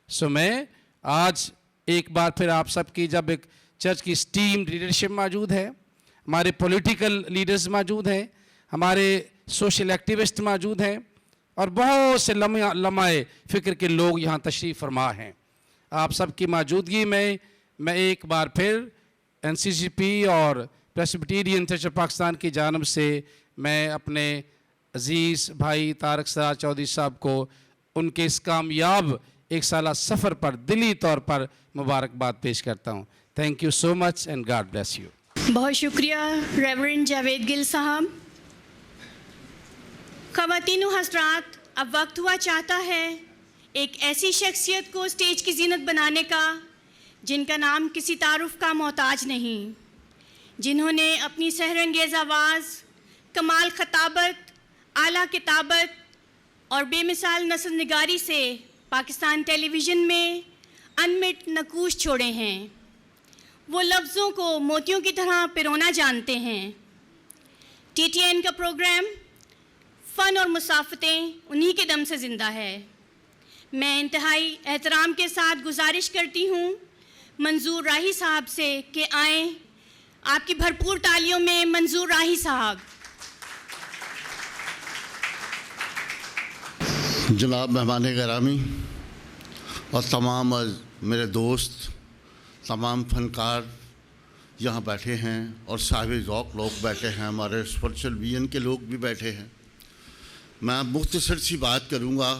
सो मैं आज एक बार फिर आप सबकी, जब एक चर्च की स्टीम्ड लीडरशिप मौजूद है, हमारे पॉलिटिकल लीडर्स मौजूद हैं, हमारे सोशल एक्टिविस्ट मौजूद हैं, और बहुत से लम्हाए फ़िक्र के लोग यहाँ तशरीफ़ फरमा हैं। आप सबकी मौजूदगी में मैं एक बार फिर NCCP और प्रेस्बिटेरियन चर्च ऑफ पाकिस्तान की जानब से मैं अपने अज़ीज़ भाई तारक सराज चौधरी साहब को उनके इस कामयाब एक साला सफ़र पर दिली तौर पर मुबारकबाद पेश करता हूँ। Thank you so much and God bless you. बहुत शुक्रिया रेवरेंड जावेद गिल साहब। ख़वातीन व हज़रात, अब वक्त हुआ चाहता है एक ऐसी शख्सियत को स्टेज की जीनत बनाने का जिनका नाम किसी तारुफ का मोहताज नहीं, जिन्होंने अपनी सहरंगेज़ आवाज़, कमाल खताबत, आला किताबत और बेमिसाल नस्ल निगारी से पाकिस्तान टेलीविज़न में अनमिट नकूश छोड़े हैं। वो लफ्ज़ों को मोतियों की तरह पिरोना जानते हैं। TTN का प्रोग्राम फ़न और मुसाफ़तें उन्हीं के दम से ज़िंदा है। मैं इंतहाई एहतराम के साथ गुजारिश करती हूँ मंजूर राही साहब से कि आएँ। आपकी भरपूर तालियों में मंजूर राही साहब। जनाब मेहमान गिरामी और तमाम मेरे दोस्त, तमाम फ़नकार यहाँ बैठे हैं और साहिब ज़ौक़ लोग बैठे हैं, हमारे स्पिरिचुअल विजन के लोग भी बैठे हैं। मैं मुख्तसर सी बात करूँगा।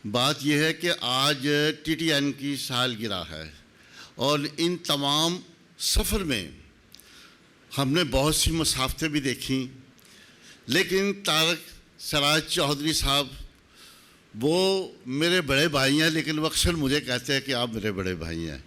बात यह है कि आज TTN की सालगिरह है और इन तमाम सफ़र में हमने बहुत सी मसाफ़तें भी देखी, लेकिन तारक सराज चौधरी साहब वो मेरे बड़े भाई हैं, लेकिन वो अक्सर मुझे कहते हैं कि आप मेरे बड़े भाई हैं,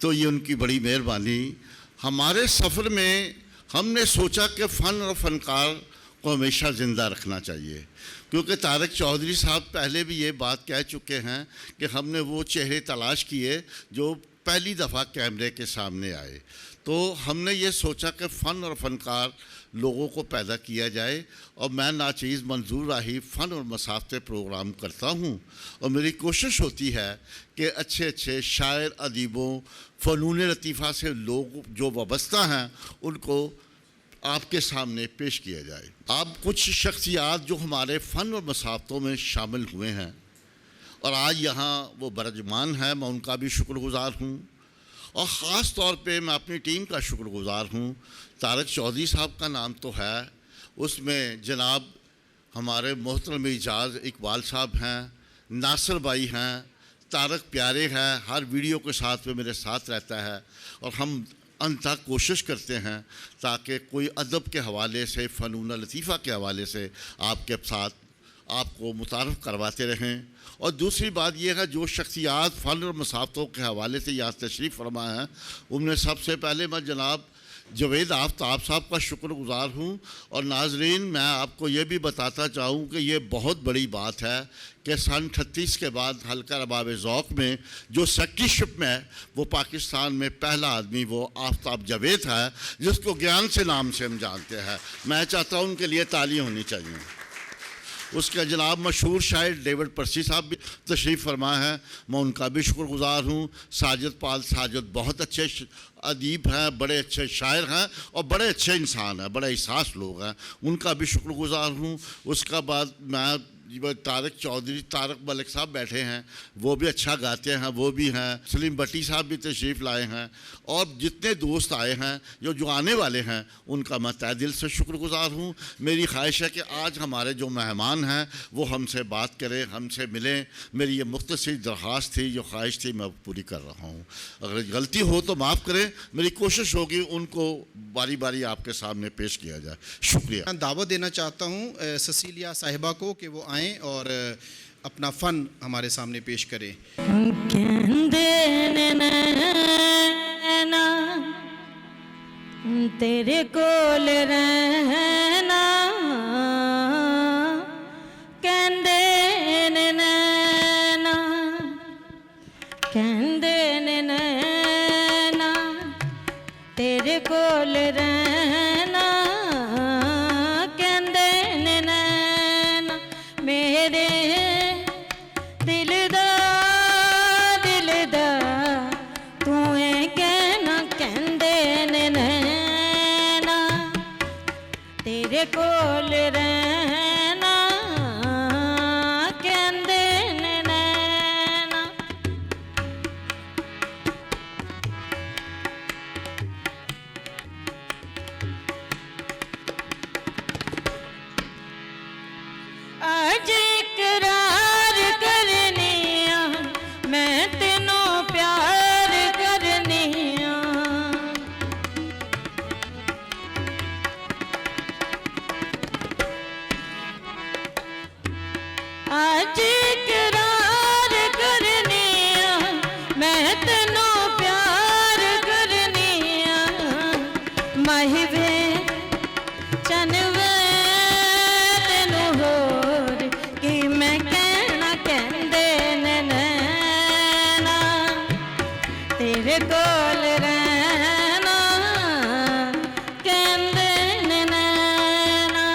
तो ये उनकी बड़ी मेहरबानी। हमारे सफ़र में हमने सोचा कि फ़न और फ़नकार को हमेशा ज़िंदा रखना चाहिए, क्योंकि तारक चौधरी साहब पहले भी ये बात कह चुके हैं कि हमने वो चेहरे तलाश किए जो पहली दफ़ा कैमरे के सामने आए। तो हमने ये सोचा कि फ़न और फ़नकार लोगों को पैदा किया जाए, और मैं नाचीज़ मंजूर राही फ़न और मसाफ़ते प्रोग्राम करता हूँ, और मेरी कोशिश होती है कि अच्छे अच्छे शायर, अदीबों, फ़नून लतीफ़ा से लोग जो वाबस्ता हैं उनको आपके सामने पेश किया जाए। अब कुछ शख्सियात जो हमारे फ़न और मसाफ़तों में शामिल हुए हैं और आज यहाँ वो बरजमान हैं, मैं उनका भी शुक्रगुज़ार हूँ, और ख़ास तौर पे मैं अपनी टीम का शुक्रगुज़ार हूँ। तारक चौधरी साहब का नाम तो है, उसमें जनाब हमारे मोहतरम एजाज़ इकबाल साहब हैं, नासिर भाई हैं, तारक प्यारे हैं, हर वीडियो के साथ में मेरे साथ रहता है, और हम अंत तक कोशिश करते हैं ताकि कोई अदब के हवाले से, फ़नून लतीफ़ा के हवाले से आपके साथ आपको मुतारफ़ करवाते रहें। और दूसरी बात यह है, जो शख्सियात फ़न और मसाफ़तों के हवाले से यहाँ तशरीफ़ फरमा हैं, उनमें सबसे पहले मैं जनाब जवेद आफ्ताब साहब का शुक्रगुज़ार हूँ। और नाज़रीन, मैं आपको ये भी बताता चाहूँ कि ये बहुत बड़ी बात है कि सन 38 के बाद हल्का रबाब ज़ौक़ में जो सेक्रेटरीशिप में है, वो पाकिस्तान में पहला आदमी वो आफ्ताब जवेद है, जिसको ज्ञान से नाम से हम जानते हैं। मैं चाहता हूँ उनके लिए ताली होनी चाहिए। उसके जनाब मशहूर शायर डेविड पर्सी साहब भी तशरीफ़ फरमा है, मैं उनका भी शुक्रगुज़ार हूँ। साजिद पाल साजिद बहुत अच्छे अदीब हैं, बड़े अच्छे शायर हैं और बड़े अच्छे इंसान हैं, बड़े एहसास लोग हैं, उनका भी शुक्रगुज़ार हूँ। उसका बाद मैं तारक चौधरी, तारक मलिक साहब बैठे हैं, वो भी अच्छा गाते हैं, वो भी हैं। सलीम भट्टी साहब भी तशरीफ़ लाए हैं, और जितने दोस्त आए हैं, जो आने वाले हैं, उनका मैं तहे दिल से शुक्रगुज़ार हूँ। मेरी ख्वाहिश है कि आज हमारे जो मेहमान हैं वो हमसे बात करें, हमसे मिलें। मेरी ये मुख्तसर दरख्वास्त थी, जो ख्वाहिश थी, मैं पूरी कर रहा हूँ। अगर गलती हो तो माफ़ करें, मेरी कोशिश होगी उनको बारी बारी आपके सामने पेश किया जाए। शुक्रिया। मैं दावत देना चाहता हूँ ससीलिया साहिबा को कि वो आएँ और अपना फ़न हमारे सामने पेश करें। तेरे कोल रहना कहंदे ने नैना, कहंदे ने नैना तेरे कोल रहना, कहंदे ने नैना मेरे दिल दा तू है कहना, कहंदे ने नैना तेरे कोल रहना, कहंदे ने नैना। आज इकरार करनी आ, मैं तेनों प्यार करनी आ, आज इकरार करनी आ, मैं तेनों प्यार करनी आ, माहिवे चनवे तेनों होर कि मैं कहना, कहंदे ने नैना तेरे कोल रहना, कहंदे ने नैना।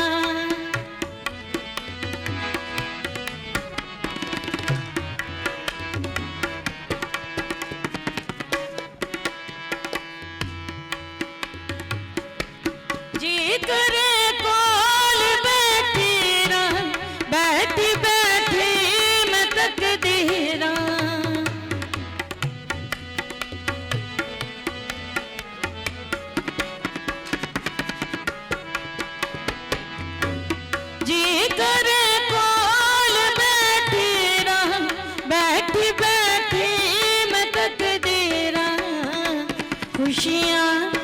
खुशियाँ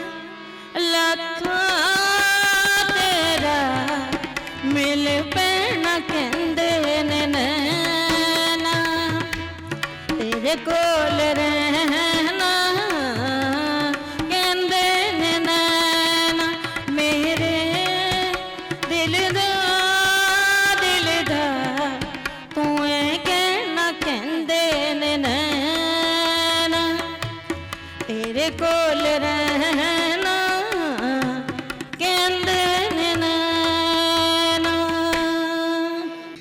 लखां तेरा मिल पैना कहंदे ने नैना तेरे कोल रहना कहंदे ने नैना मेरे दिल दा तू कहना कहंदे ने नैना तेरे कोल रहना कहंदे ने नैना।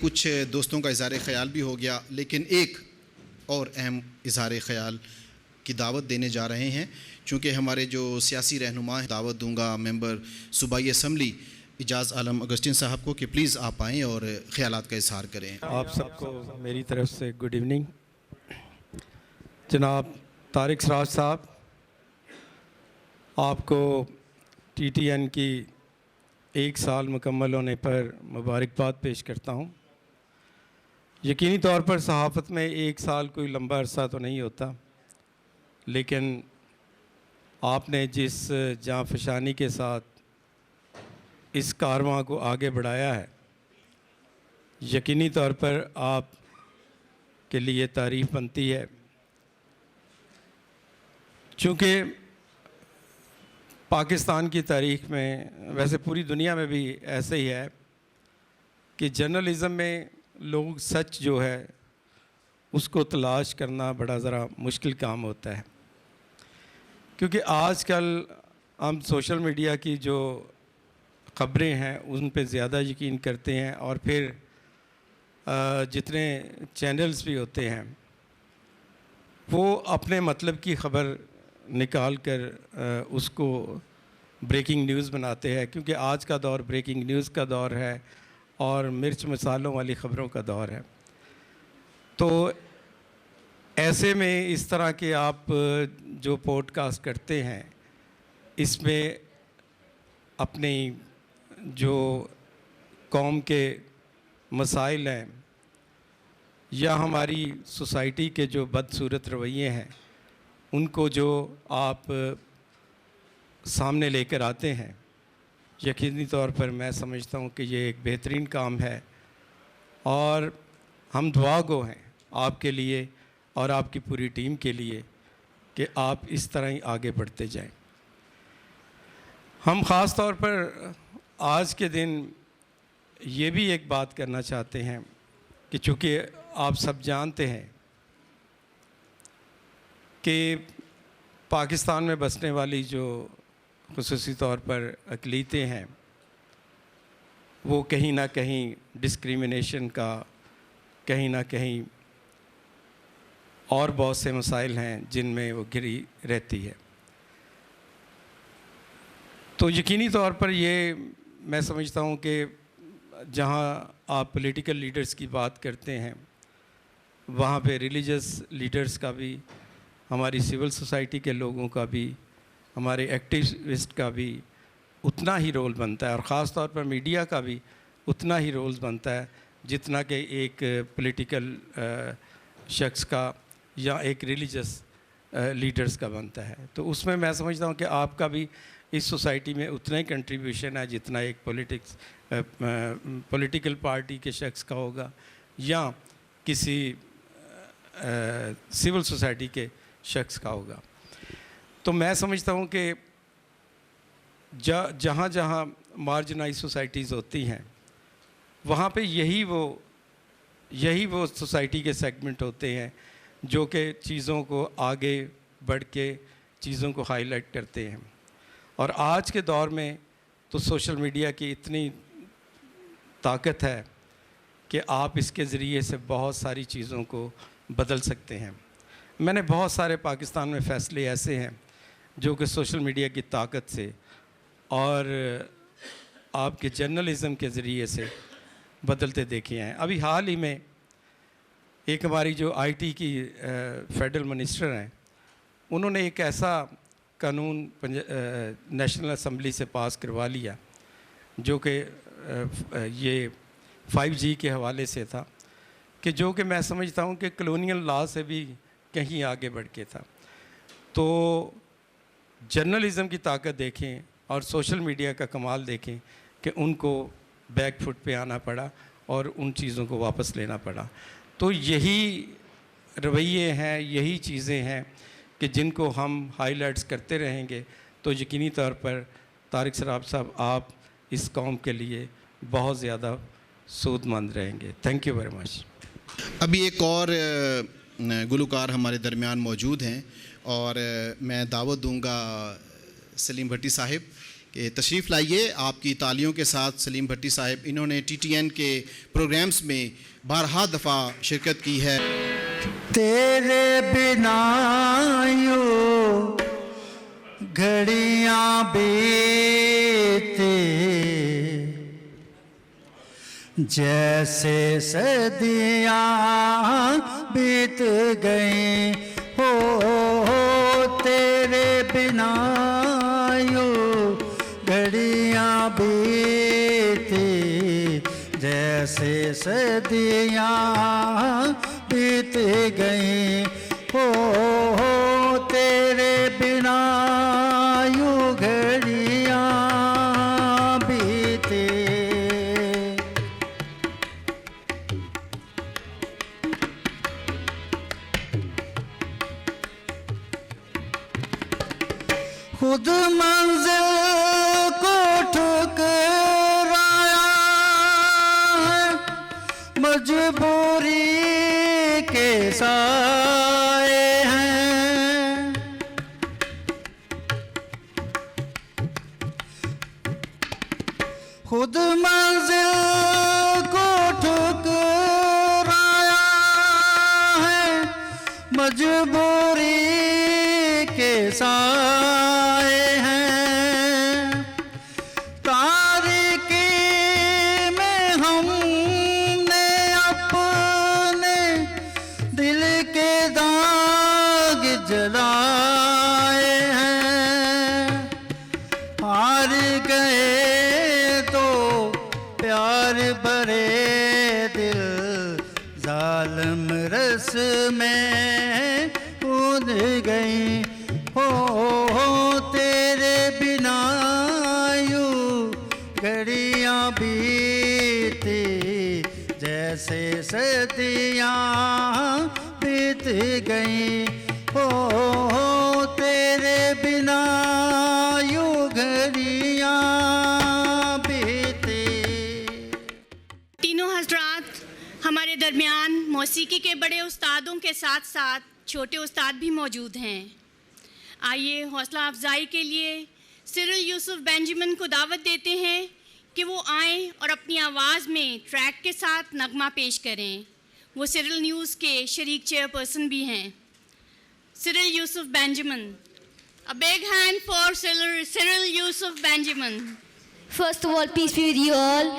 कुछ दोस्तों का इज़हार ख़याल भी हो गया, लेकिन एक और अहम इज़हार ख़याल की दावत देने जा रहे हैं। चूँकि हमारे जो सियासी रहनुमा हैं, दावत दूंगा मेंबर सूबाई असम्बली इजाज़ आलम अगस्टिन साहब को कि प्लीज़ आप आएँ और ख़यालात का इज़हार करें। आप सबको मेरी तरफ से गुड इवनिंग। जनाब तारिक सराज साहब, आपको TTN की 1 साल मुकम्मल होने पर मुबारकबाद पेश करता हूँ। यकीनी तौर पर सहाफ़त में 1 साल कोई लंबा अरसा तो नहीं होता, लेकिन आपने जिस जाँफशानी के साथ इस कारवां को आगे बढ़ाया है, यकीनी तौर पर आप के लिए तारीफ़ बनती है। चूँकि पाकिस्तान की तारीख़ में, वैसे पूरी दुनिया में भी ऐसे ही है कि जर्नलिज़म में लोग सच जो है उसको तलाश करना बड़ा ज़रा मुश्किल काम होता है, क्योंकि आजकल हम सोशल मीडिया की जो ख़बरें हैं उन पे ज़्यादा यकीन करते हैं, और फिर जितने चैनल्स भी होते हैं वो अपने मतलब की ख़बर निकाल कर उसको ब्रेकिंग न्यूज़ बनाते हैं, क्योंकि आज का दौर ब्रेकिंग न्यूज़ का दौर है और मिर्च मसालों वाली ख़बरों का दौर है। तो ऐसे में इस तरह के आप जो पॉडकास्ट करते हैं, इसमें अपनी जो कौम के मसाइल हैं या हमारी सोसाइटी के जो बदसूरत रवैये हैं उनको जो आप सामने लेकर आते हैं, यकीनी तौर पर मैं समझता हूँ कि ये एक बेहतरीन काम है, और हम दुआ गो हैं आपके लिए और आपकी पूरी टीम के लिए कि आप इस तरह ही आगे बढ़ते जाएं। हम ख़ास तौर पर आज के दिन ये भी एक बात करना चाहते हैं कि चूँकि आप सब जानते हैं कि पाकिस्तान में बसने वाली जो ख़ुसूसी तौर पर अक़लीतें हैं वो कहीं ना कहीं डिस्क्रिमिनेशन का, कहीं ना कहीं और बहुत से मसाइल हैं जिनमें वो घिरी रहती है। तो यकीनी तौर पर ये मैं समझता हूँ कि जहाँ आप पॉलिटिकल लीडर्स की बात करते हैं वहाँ पे रिलीजियस लीडर्स का भी, हमारी सिविल सोसाइटी के लोगों का भी, हमारे एक्टिविस्ट का भी उतना ही रोल बनता है, और ख़ास तौर पर मीडिया का भी उतना ही रोल बनता है जितना कि एक पॉलिटिकल शख्स का या एक रिलीजियस लीडर्स का बनता है। तो उसमें मैं समझता हूँ कि आपका भी इस सोसाइटी में उतना ही कंट्रीब्यूशन है जितना एक पॉलिटिकल पार्टी के शख्स का होगा या किसी सिविल सोसाइटी के शख्स का होगा। तो मैं समझता हूँ कि जहाँ जहाँ मार्जिनाइज सोसाइटीज़ होती हैं वहाँ पे यही वो सोसाइटी के सेगमेंट होते हैं जो कि चीज़ों को आगे बढ़ के चीज़ों को हाईलाइट करते हैं। और आज के दौर में तो सोशल मीडिया की इतनी ताकत है कि आप इसके ज़रिए से बहुत सारी चीज़ों को बदल सकते हैं। मैंने बहुत सारे पाकिस्तान में फ़ैसले ऐसे हैं जो कि सोशल मीडिया की ताकत से और आपके जर्नलिज़म के ज़रिए से बदलते देखे हैं। अभी हाल ही में एक हमारी जो आईटी की फेडरल मिनिस्टर हैं, उन्होंने एक ऐसा कानून नेशनल असम्बली से पास करवा लिया जो कि ये 5G के हवाले से था, कि जो कि मैं समझता हूँ कि कॉलोनियल लॉ से भी कहीं आगे बढ़ के था। तो जर्नलिज़म की ताकत देखें और सोशल मीडिया का कमाल देखें कि उनको बैक फुट पे आना पड़ा और उन चीज़ों को वापस लेना पड़ा। तो यही रवैये हैं, यही चीज़ें हैं कि जिनको हम हाईलाइट्स करते रहेंगे तो यकीनी तौर पर तारिक सराफ साहब आप इस कौम के लिए बहुत ज़्यादा सूदमंद रहेंगे। Thank you very much. अभी एक और गुलकार हमारे दरमियान मौजूद हैं और मैं दावत दूंगा सलीम भट्टी साहिब कि तशरीफ़ लाइए। आपकी तालियों के साथ सलीम भट्टी साहिब, इन्होंने TTN के प्रोग्राम्स में बारहा दफ़ा शिरकत की है। तेरे बिना यूं घड़ियां बीते जैसे सदियां बीत गई हो, तेरे बिना यूं घड़ियां बीते जैसे सदियां बीत गई हो, तेरे बिना यूं घड़ियां बीते। खुद मंजिल को ठुकराया है, मजबूरी के साए हैं। खुद मंजिल को ठुकराया है, मजबूरी के साए हैं। तारीकी में हमने अपने दिल के दाग जलाए हैं। हार गए तो प्यार भरे दिल जालिम रस में कूद गई हो, तेरे बिना यूं घड़ियां बीती जैसे सदियां बीत गई हो, तेरे बिना यूं घड़ियां बीती। तीनों हजरात हमारे दरमियान मौसीकी के बड़े उस्तादों के साथ साथ छोटे उस्ताद भी मौजूद हैं। आइए हौसला अफजाई के लिए सिरिल यूसुफ बेंजामिन को दावत देते हैं कि वो आएँ और अपनी आवाज़ में ट्रैक के साथ नगमा पेश करें। वो सिरिल न्यूज़ के शरीक चेयरपर्सन भी हैं। Cyril Yusuf Benjamin, a big hand for Cyril Yusuf Benjamin. First of all, peace be with you all.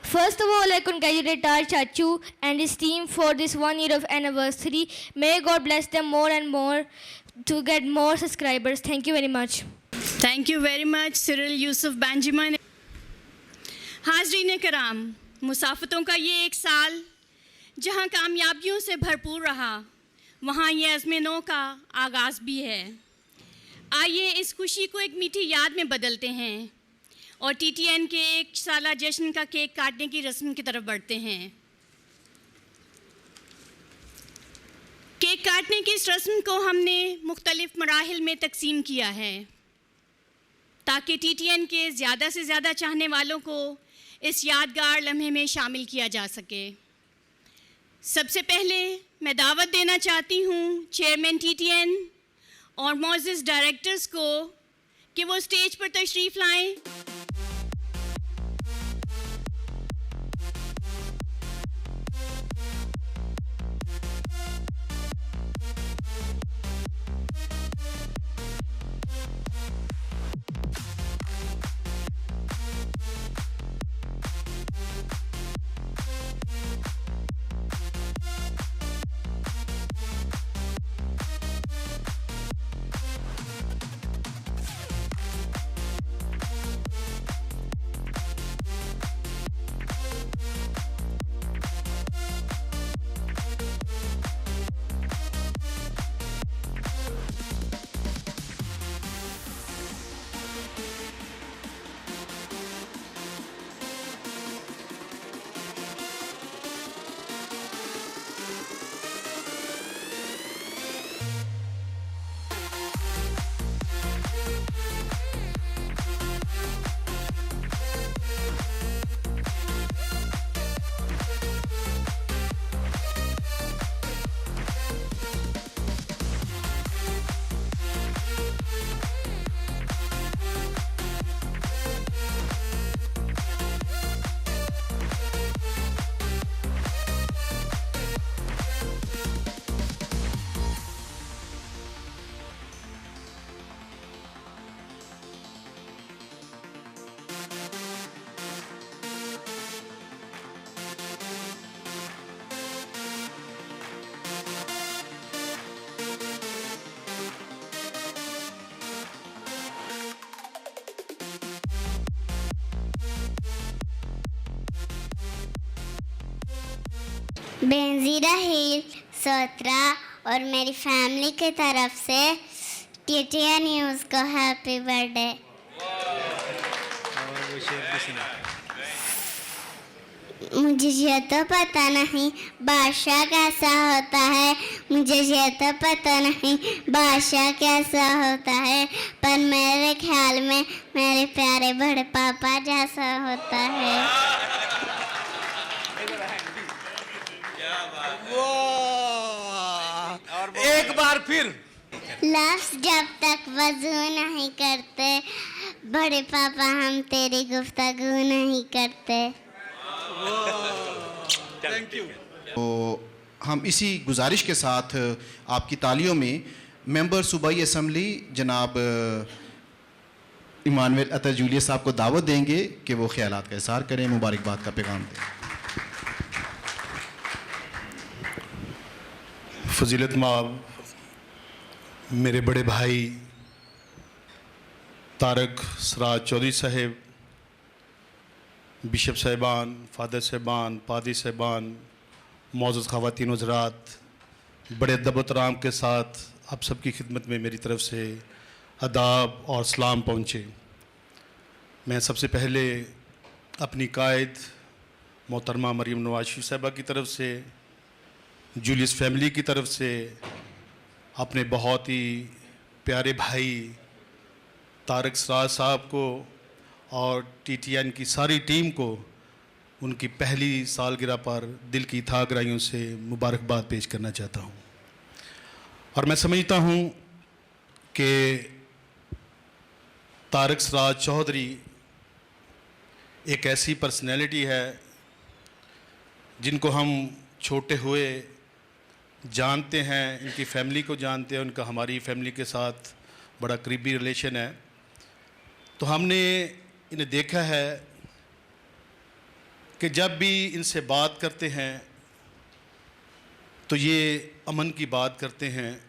First of all, I congratulate our Chachu and his team for this 1 year of anniversary. May God bless them more and more to get more subscribers. Thank you very much. Thank you very much, Cyril Yusuf Benjamin. हाज़रीन कराम, मुसाफ़तों का ये एक साल जहाँ कामयाबियों से भरपूर रहा, वहाँ ये अज़्म नौ का आगाज़ भी है। आइए इस खुशी को एक मीठी याद में बदलते हैं और TTN के एक साला जश्न का केक काटने की रस्म की तरफ बढ़ते हैं। केक काटने की इस रस्म को हमने मुख्तलिफ मराहिल में तकसीम किया है ताकि TTN के ज़्यादा से ज़्यादा चाहने वालों को इस यादगार लम्हे में शामिल किया जा सके। सबसे पहले मैं दावत देना चाहती हूँ चेयरमैन TTN और मौजूद डायरेक्टर्स को कि वो स्टेज पर तशरीफ़ लाएं। बेनजीरा हिल सोत्रा और मेरी फैमिली की तरफ से टीटीएन न्यूज़ को हैप्पी बर्थडे। मुझे ये तो पता नहीं बादशाह कैसा होता है, मुझे ये तो पता नहीं बादशाह कैसा होता है, पर मेरे ख्याल में मेरे प्यारे बड़े पापा जैसा होता है। एक बार फिर लफ्ज़ जब तक वजू नहीं करते, बड़े पापा हम तेरी गुफ्तगू नहीं करते। Thank you. तो हम इसी गुजारिश के साथ आपकी तालियों में मेंबर सूबाई असम्बली जनाब इमानुएल अतर जूलियस साहब को दावत देंगे कि वो ख्यालात का इज़हार करें, मुबारकबाद का पैगाम दें। फजीलत माब मेरे बड़े भाई तारक सराज चौधरी साहब, बिशप साहिबान, फादर साहिबान, पादी साहिबान, मौजूद ख़वातीन हज़रात, बड़े अदब-ओ-एहतराम के साथ आप सबकी खिदमत में मेरी तरफ़ से अदाब और सलाम पहुँचे। मैं सबसे पहले अपनी कायद मोहतरमा मरीम नवाज शरीफ साहिबा की तरफ से, जूलियस फैमिली की तरफ से, अपने बहुत ही प्यारे भाई तारक सराज साहब को और टीटीएन की सारी टीम को उनकी पहली सालगिरह पर दिल की था गहराइयों से मुबारकबाद पेश करना चाहता हूँ। और मैं समझता हूँ कि तारक सराज चौधरी एक ऐसी पर्सनैलिटी है जिनको हम छोटे हुए जानते हैं, इनकी फैमिली को जानते हैं, उनका हमारी फैमिली के साथ बड़ा करीबी रिलेशन है। तो हमने इन्हें देखा है कि जब भी इनसे बात करते हैं तो ये अमन की बात करते हैं,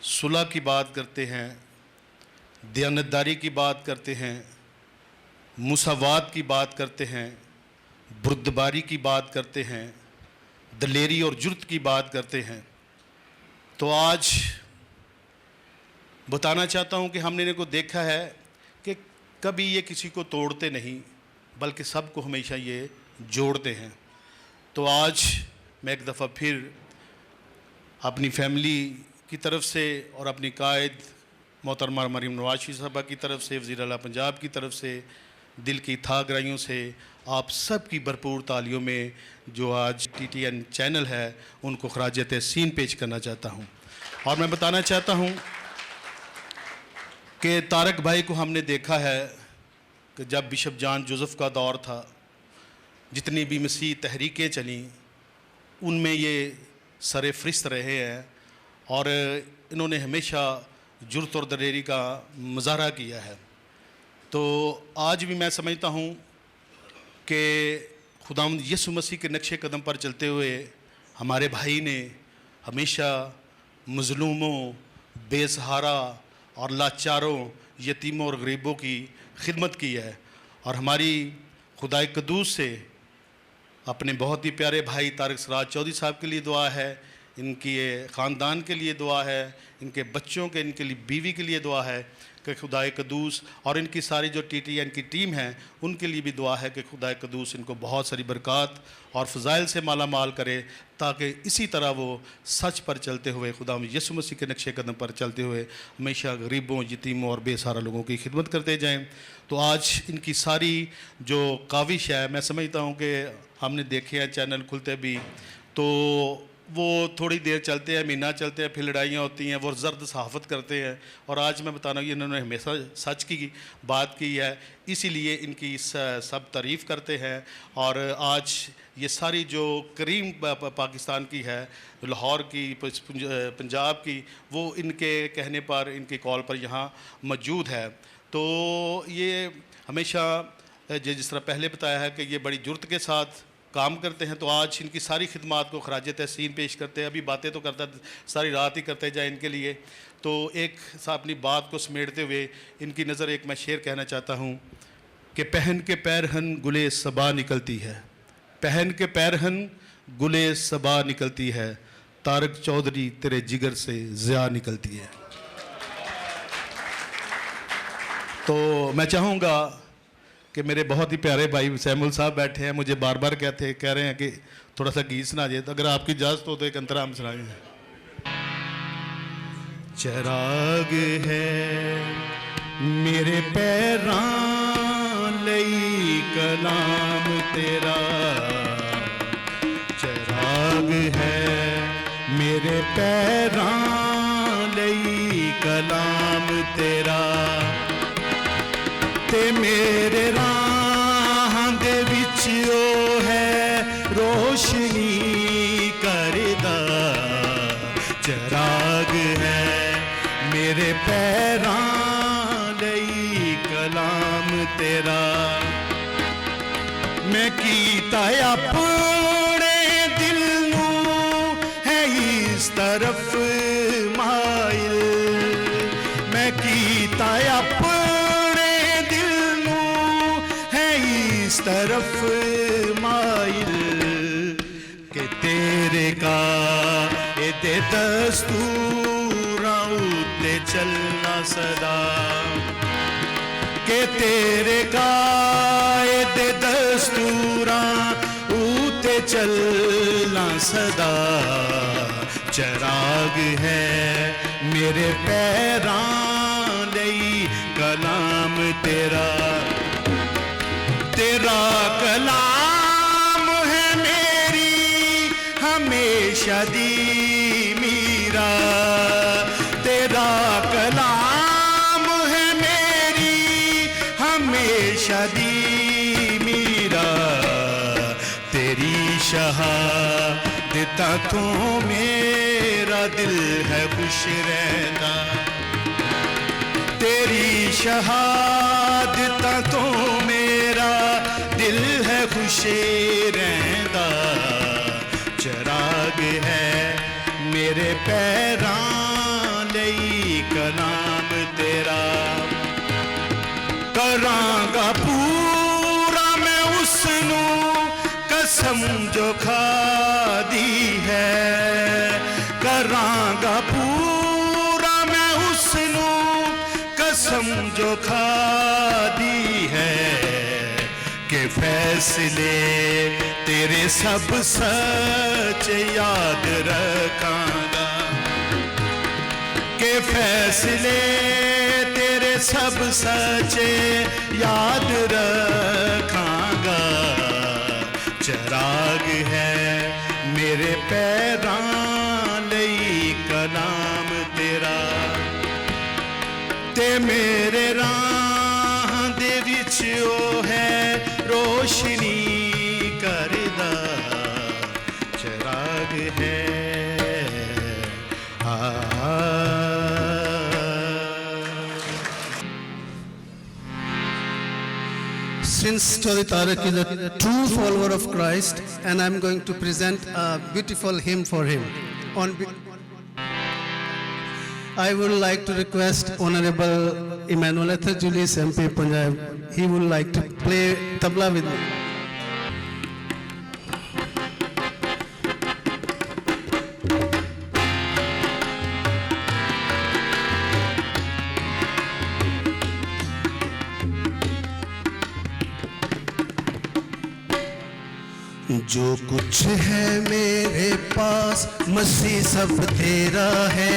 सुलह की बात करते हैं, दयानतदारी की बात करते हैं, मुसावात की बात करते हैं, बुर्दबारी की बात करते हैं, दलेरी और जुर्त की बात करते हैं। तो आज बताना चाहता हूँ कि हमने इनको देखा है कि कभी ये किसी को तोड़ते नहीं बल्कि सबको हमेशा ये जोड़ते हैं। तो आज मैं एक दफ़ा फिर अपनी फैमिली की तरफ से और अपनी कायद मोहतरमा मरीम नवाज शरीफ साहबा की तरफ से, वज़ीर आला पंजाब की तरफ से दिल की था गहराइयों से आप सब की भरपूर तालियों में जो आज टीटीएन चैनल है उनको खराज तहसीन पेश करना चाहता हूँ। और मैं बताना चाहता हूँ कि तारक भाई को हमने देखा है कि जब बिशप जॉन जोसेफ का दौर था, जितनी भी मसीह तहरीकें चलीं उनमें ये सरे फरिस्त रहे हैं और इन्होंने हमेशा जुर्त और दलेरी का मुजाहरा किया है। तो आज भी मैं समझता हूँ कि खुदावंद यीशु मसीह के नक्शे कदम पर चलते हुए हमारे भाई ने हमेशा मज़लूमों, बेसहारा और लाचारों, यतीमों और गरीबों की खिदमत की है। और हमारी खुदाई कदूस से अपने बहुत ही प्यारे भाई तारक सराज चौधरी साहब के लिए दुआ है, इनकी ख़ानदान के लिए दुआ है, इनके बच्चों के, इनके लिए बीवी के लिए दुआ है कि खुदाए कदूस और इनकी सारी जो टीटीएन की टीम है उनके लिए भी दुआ है कि खुदाए कदूस इनको बहुत सारी बरक़ात और फ़ज़ाइल से माला माल करे, ताकि इसी तरह वो सच पर चलते हुए खुदा यीशु मसीह के नक्शे कदम पर चलते हुए हमेशा गरीबों, यतीमों और बेसहारा लोगों की खिदमत करते जाएं। तो आज इनकी सारी जो काविश है, मैं समझता हूँ कि हमने देखे हैं चैनल खुलते भी तो वो थोड़ी देर चलते हैं, महीना चलते हैं, फिर लड़ाइयाँ होती हैं, वो जर्द सहाफ़त करते हैं। और आज मैं बता रहा हूँ इन्होंने हमेशा सच की बात की है, इसीलिए इनकी सब तारीफ़ करते हैं। और आज ये सारी जो करीम पाकिस्तान की है, लाहौर की, पंजाब की, वो इनके कहने पर, इनके कॉल पर यहाँ मौजूद है। तो ये हमेशा जिस तरह पहले बताया है कि ये बड़ी जुर्त के साथ काम करते हैं। तो आज इनकी सारी खिदमात को खराज तहसीन पेश करते हैं। अभी बातें तो करता सारी रात ही करते जाए इनके लिए। तो एक अपनी बात को समेटते हुए इनकी नज़र एक मैं शेर कहना चाहता हूँ कि पहन के पैरहन गुले सबा निकलती है, पहन के पैरहन गुले सबा निकलती है, तारक चौधरी तेरे जिगर से ज़िया निकलती है। तो मैं चाहूँगा कि मेरे बहुत ही प्यारे भाई सैमुल साहब बैठे हैं, मुझे बार बार कह रहे हैं कि थोड़ा सा गीत सुना जाए, तो अगर आपकी इजाज़त हो तो एक अंतरा हम सुनाएंगे। चराग है मेरे पैरां लई कलाम तेरा, चराग है मेरे पैरां लई कलाम तेरा, ते मेरे राह दे विच ओ है रोशनी करदा, चराग है मेरे पैरां लई कलाम तेरा। मैं कीता अपने दिल नूं है इस तरफ माइल, मैं कीता अपने दिल नूं है इस तरफ माइल, के तेरे का दे दस्तूरां उत्ते चलना सदा, के तेरे कायदे दस्तूरां उत्ते चलना सदा, चराग है मेरे पैरां लई कलाम तेरा, तेरा कलाम है मेरी हमेशा दी मीरा, तेरा कलाम है मेरी हमेशा दी मीरा, तेरी शहादता तो मेरा दिल है खुश रहना, तेरी शहादता तो मेरा दिल है खुश रहना, चराग है मेरे पैरां लई कलाम तेरा, करांगा पूरा मैं उसनूं कसम जो खादी है, करांगा पूरा मैं उसनूं कसम जो खादी है, के फैसले तेरे सब सच याद रखांगा, के फैसले तेरे सब सच याद रखांगा, चराग है मेरे पैरां लई कलाम तेरा, ते मेरे राह दे विच ओ है रोशनी करदा, चराग है Since Chaudhry Tarak is a true follower of Christ, and I'm going to present a beautiful hymn for him. I would like to request Honorable Emmanuel Ethel Julius MP Punjab. He would like to play tabla with me. जो कुछ है मेरे पास मसीह सब तेरा है,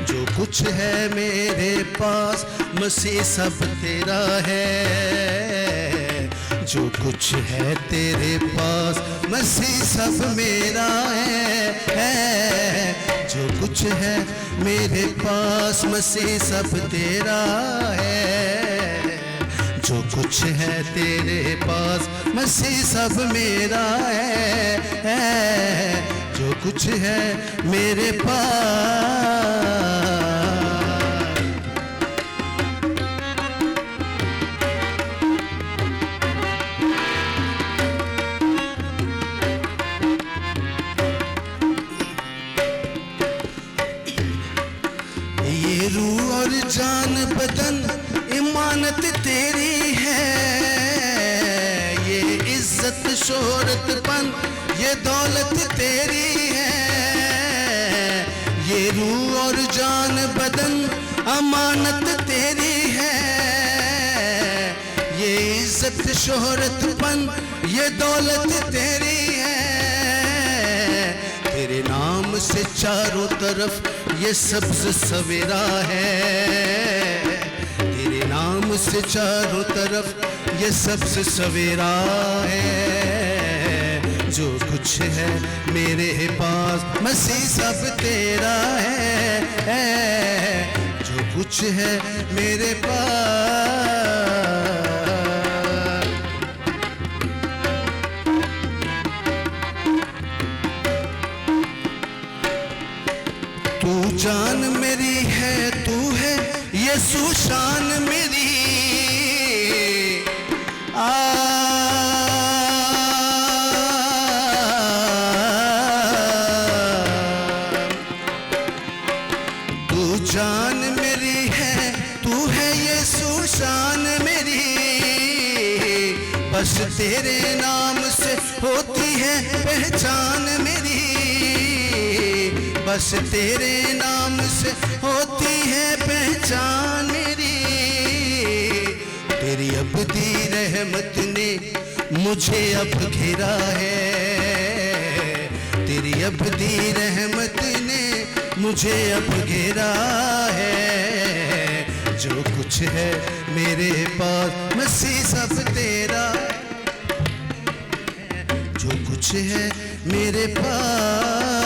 जो कुछ है मेरे पास मसीह सब तेरा है, जो कुछ है तेरे पास मसीह सब मेरा है, जो कुछ है मेरे पास मसीह सब तेरा है, जो कुछ है तेरे पास मसीह सब मेरा है, जो कुछ है मेरे पास। ये रूह और जान बदन इमानत तेरी है, ये इज्जत शोहरतपन ये दौलत तेरी है, ये रूह और जान बदन अमानत तेरी है, ये इज्जत शोहरतपन ये दौलत तेरी है, तेरे नाम से चारों तरफ ये सब्ज सवेरा है, तेरे नाम से चारों तरफ ये सब्ज सवेरा है, जो कुछ है मेरे पास मसीह सब तेरा है, जो कुछ है मेरे पास। तू जान मेरी है, तू है यीशु शान मेरी, तू जान मेरी है, तू है यीशु शान मेरी, बस तेरे नाम से होती है पहचान मेरी, बस तेरे नाम से होती है पहचान मेरी, तेरी अबदी रहमत ने मुझे अब घेरा है, तेरी अबदी रहमत ने मुझे अब घेरा है, जो कुछ है मेरे पास मसीह सब तेरा, जो कुछ है मेरे पास